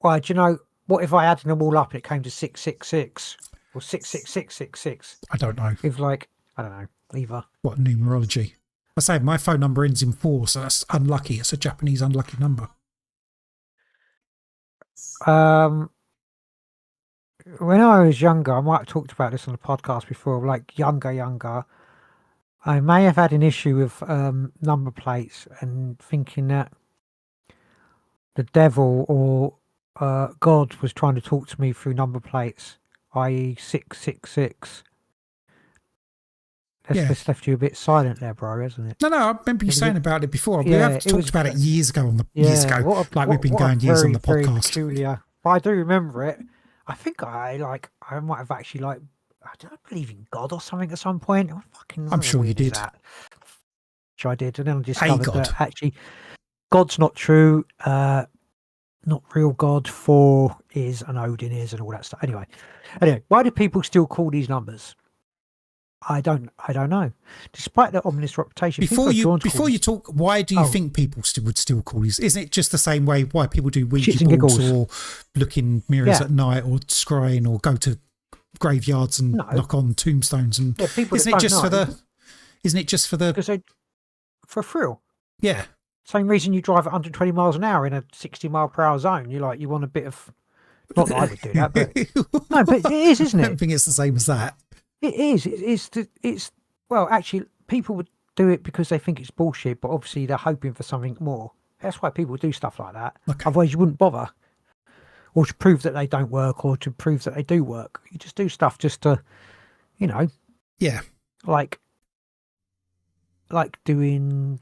Well, do you know what if I added them all up and it came to 666 or 66666? I don't know. If I don't know either. What numerology? I say my phone number ends in 4, so that's unlucky. It's a Japanese unlucky number. When I was younger, I might have talked about this on the podcast before, like younger, I may have had an issue with number plates and thinking that the devil or God was trying to talk to me through number plates, i.e. 666. That's left you a bit silent there, bro, hasn't it? No, I remember you saying about it before. We have talked about it years ago years ago. We've been going years on the podcast. Very peculiar. But I do remember it. I think I might have actually I don't believe in God or something at some point. I'm sure you did. Which I did, and then I discovered that actually God's not true. not real God. 4 is, and Odin is, and all that stuff. Anyway, why do people still call these numbers? I don't know. Despite their ominous reputation, Before you talk, why do you think people would still call these? Isn't it just the same way why people do Ouija boards or look in mirrors at night or scrying or go to graveyards and knock on tombstones? And isn't it just for the for thrill? Yeah. Same reason you drive at 120 miles an hour in a 60 mile per hour zone. You want a bit of. Not that I would do that, but no, but it is, isn't it? I don't think it's the same as that. It is. It's well, actually, people would do it because they think it's bullshit, but obviously they're hoping for something more. That's why people do stuff like that. Okay. Otherwise, you wouldn't bother, or to prove that they don't work, or to prove that they do work. You just do stuff just to, like doing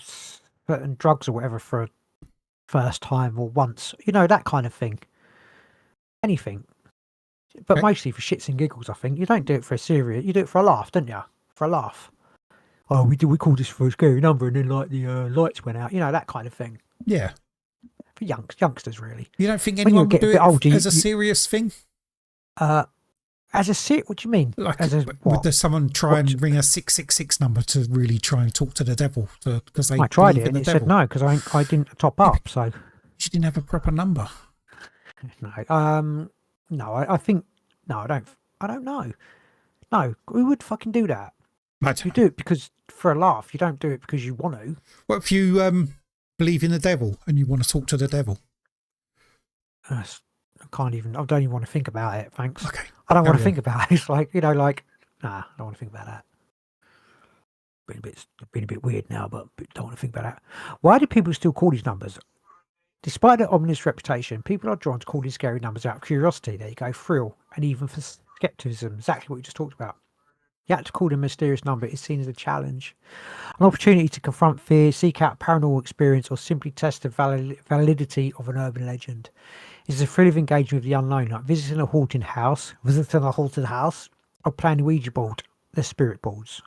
certain drugs or whatever for a first time or once, that kind of thing. Anything. But mostly for shits and giggles, I think. You don't do it for a serious. You do it for a laugh, don't you? For a laugh. Oh, we call this for a scary number, and then the lights went out. That kind of thing. Yeah. For youngsters, really. You don't think anyone would do it as a serious thing? As a what do you mean? Like, would there someone try and ring a 666 number to really try and talk to the devil? Because I tried it and it said no because I didn't top up. So you didn't have a proper number. No. No, I think no. I don't know. No, who would fucking do that? You do it because for a laugh. You don't do it because you want to. What if you believe in the devil and you want to talk to the devil? I can't even. I don't even want to think about it. Thanks. Okay. I don't want to think about it. It's like nah. I don't want to think about that. Been a bit weird now, but don't want to think about that. Why do people still call these numbers? Despite their ominous reputation, people are drawn to call these scary numbers out of curiosity. There you go, thrill, and even for skepticism. Exactly what we just talked about. Yet to call them a mysterious number is seen as a challenge, an opportunity to confront fear, seek out paranormal experience, or simply test the validity of an urban legend. It's a thrill of engaging with the unknown, like visiting a haunted house, or playing a Ouija board, the spirit boards.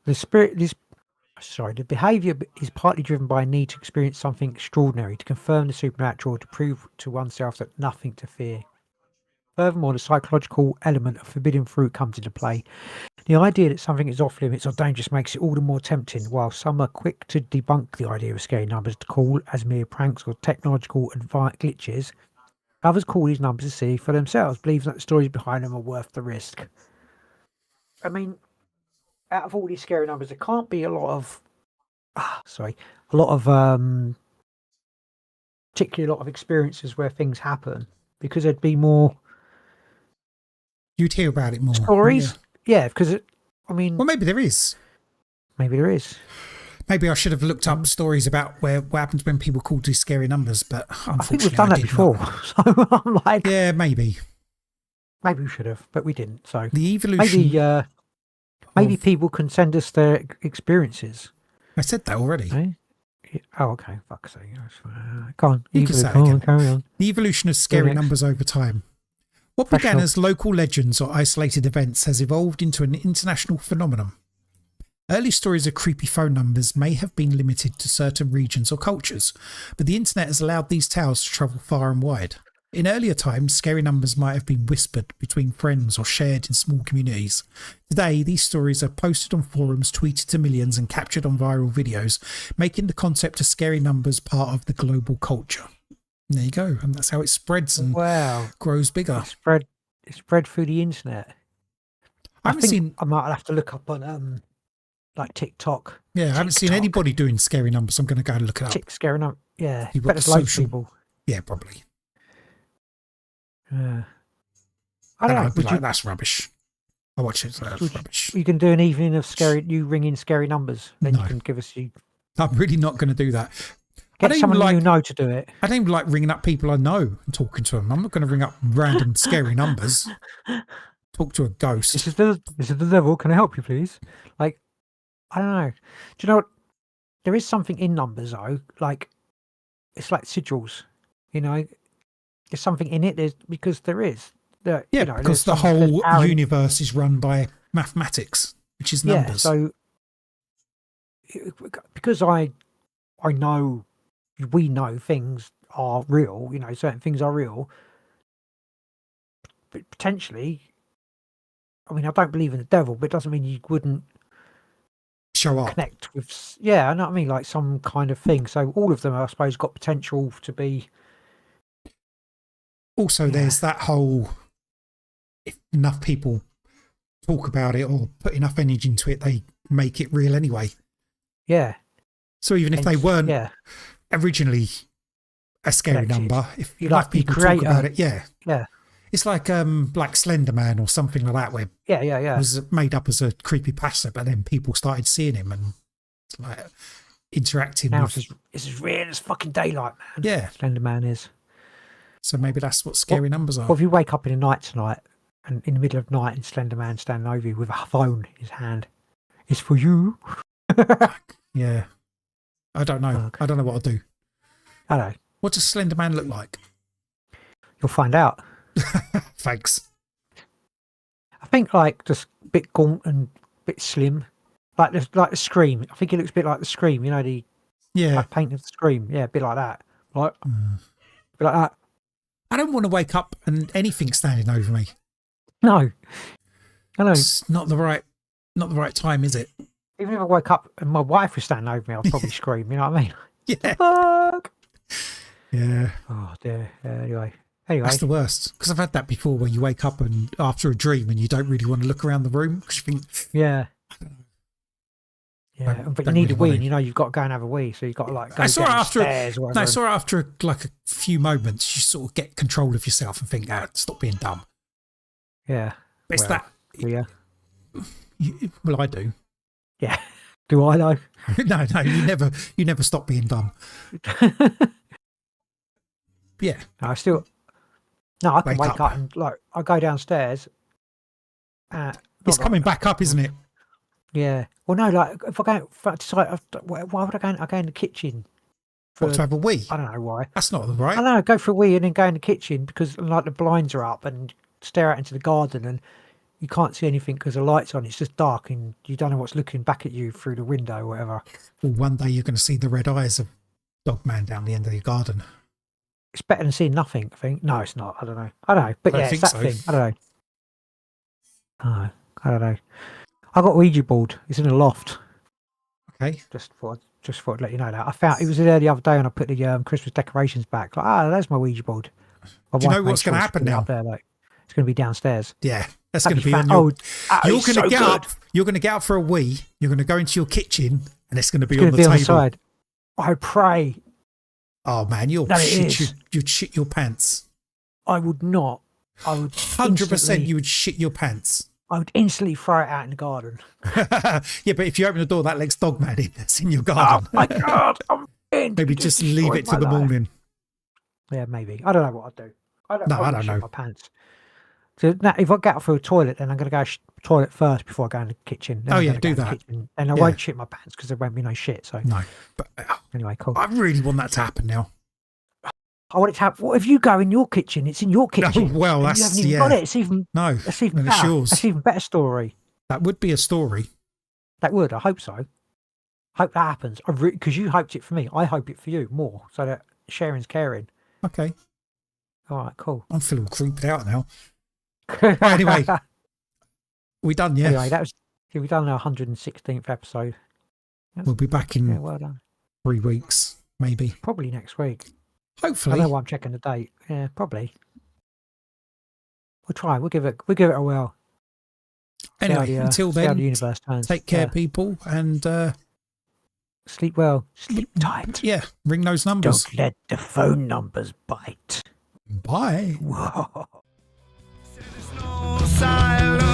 The behaviour is partly driven by a need to experience something extraordinary, to confirm the supernatural, to prove to oneself that nothing to fear. Furthermore, the psychological element of forbidden fruit comes into play. The idea that something is off limits or dangerous makes it all the more tempting, while some are quick to debunk the idea of scary numbers to call as mere pranks or technological glitches. Others call these numbers to see for themselves, believing that the stories behind them are worth the risk. I mean, out of all these scary numbers, there can't be a lot of, particularly a lot of experiences where things happen, because there'd be more. You'd hear about it more. Stories? Yeah, because well, maybe there is. Maybe I should have looked up stories about what happens when people call these scary numbers, but unfortunately I think we've done that before. So I'm like, yeah, maybe we should have, but we didn't. So the evolution. Maybe people can send us their experiences. I said that already. Eh? Oh, okay. Fuck's sake. Go on. You can say it again. Carry on. The evolution of scary numbers over time. What began as local legends or isolated events has evolved into an international phenomenon. Early stories of creepy phone numbers may have been limited to certain regions or cultures, but the internet has allowed these tales to travel far and wide. In earlier times, scary numbers might have been whispered between friends or shared in small communities. Today, these stories are posted on forums, tweeted to millions, and captured on viral videos, making the concept of scary numbers part of the global culture. And there you go, and that's how it spreads and grows bigger. It spread through the internet. I might have to look up on like TikTok. Yeah, I haven't seen anybody doing scary numbers. I'm going to go and look it up. Scary number. Yeah, You've but got there's loads of people. Yeah, probably. I don't know. That's rubbish. I watch it. That's rubbish. You can do an evening of you ring in scary numbers. Then you can give us. I'm really not going to do that. Get someone you know to do it. I don't even like ringing up people I know and talking to them. I'm not going to ring up random scary numbers. Talk to a ghost. This is the devil. Can I help you, please? Like, I don't know. Do you know what? There is something in numbers though. Like, it's like sigils. There's something in it. Because there is. Because the whole universe is run by mathematics, which is numbers. So because we know things are real. You know, certain things are real. But potentially, I mean, I don't believe in the devil, but it doesn't mean you wouldn't Show up. connect with. Yeah, I know what I mean, like some kind of thing. So all of them, I suppose, got potential to be. Also, Yeah. there's that whole, if enough people talk about it or put enough energy into it, they make it real anyway. Yeah. So even if they weren't Yeah. originally a scary Connected. number, if You enough like you people create talk about a- it, yeah. Yeah. It's like Slender Man or something like that, where Yeah. it was made up as a creepypasta, but then people started seeing him and like interacting Now with. it's as real as fucking daylight, man. Yeah. Slender Man is. So maybe that's what scary numbers are. What if you wake up in the night tonight, and in the middle of the night, and Slender Man standing over you with a phone in his hand? It's for you. Yeah. I don't know. Okay. I don't know what I'll do. I don't know. What does Slender Man look like? You'll find out. Thanks. I think like just a bit gaunt and a bit slim, like the Scream. I think it looks a bit like the Scream. You know, the Yeah. like paint of the Scream. Yeah, a bit like that. Like, a bit like that. I don't want to wake up and anything standing over me. No, I know. It's not the right time, is it? Even if I woke up and my wife was standing over me, I'd probably scream. You know what I mean? Yeah. Fuck. Yeah. Oh dear. Anyway. That's the worst. Because I've had that before where you wake up and after a dream and you don't really want to look around the room because you think, Yeah. Yeah, Don't- but you don't need really a wee, wanna- and you know you've got to go and have a wee, so you've got to like go I saw it after downstairs or no, whatever. I saw it after like a few moments, you sort of get control of yourself and think, stop being dumb. Yeah. But it's Well, Yeah. well, I do. Yeah. Do I though? No, you never stop being dumb. Yeah. No, I still. No, I can Wake wake up. up and like I go downstairs. It's not coming like- back up, isn't it? Yeah. Well, no, like if I decide, why would I go? I go in the kitchen. What, to have a wee? I don't know why. That's not I right. don't know. Go for a wee and then go in the kitchen because like the blinds are up and stare out into the garden and you can't see anything because the light's on. It's just dark and you don't know what's looking back at you through the window or whatever. Well, one day you're going to see the red eyes of Dogman down the end of your garden. It's better than seeing nothing. I think. No, it's not. I don't know. But I yeah, think it's that so. thing. I don't know. Oh, I don't know. I got a Ouija board. It's in the loft. Okay. Just thought I'd let you know that. I found it was there the other day, and I put the Christmas decorations back. Like, there's my Ouija board. My Do you wife know made what's going to sure she happen put it now? up there, like, it's going to be downstairs. Yeah. That's Have going to you be on found- your... you're You're going to get up. You're going to get up for a wee. You're going to go into your kitchen and it's going to be It's on going the to be table. on the side. I pray. Oh man, No, it is. you'd shit your pants. I would not. I would 100% instantly- you would shit your pants. I would instantly throw it out in the garden. Yeah, but if you open the door, that lets Dogman in. It's in your garden. Oh my god! I'm in. Maybe You just leave it to destroyed the my life. morning. Yeah, maybe. I don't know what I'd do. I No, I wouldn't don't shit know. My pants. So now, if I get out for a toilet, then I'm going to go toilet first before I go in the kitchen. Then Oh, I'm yeah, gonna do go in the that. kitchen, and I Yeah. won't shit my pants because there won't be no shit. So No, but anyway, cool. I really want that to happen now. I want it to happen. What if you go in your kitchen? It's in your kitchen. well, and that's- you haven't even yeah. got it. It's even No, that's even and it's better. yours. That's even better story. That would be a story. That would. I hope so. Hope that happens. Because you hoped it for me. I hope it for you more, so that sharing's caring. Okay, All right, cool. I'm feeling creeped out now. Right, anyway, we done, yeah? Anyway, we've done our 116th episode. We'll be back in Yeah, well done. 3 weeks, maybe. Probably next week. I Hopefully. know why I'm checking the date. Yeah, probably. We'll try. We'll give it a whirl. See how Anyway, the, until see how the then, universe turns. take care, Yeah. people, and Sleep well. Sleep tight. yeah, ring those numbers. Don't let the phone numbers bite. Bye. Whoa. There's no silence.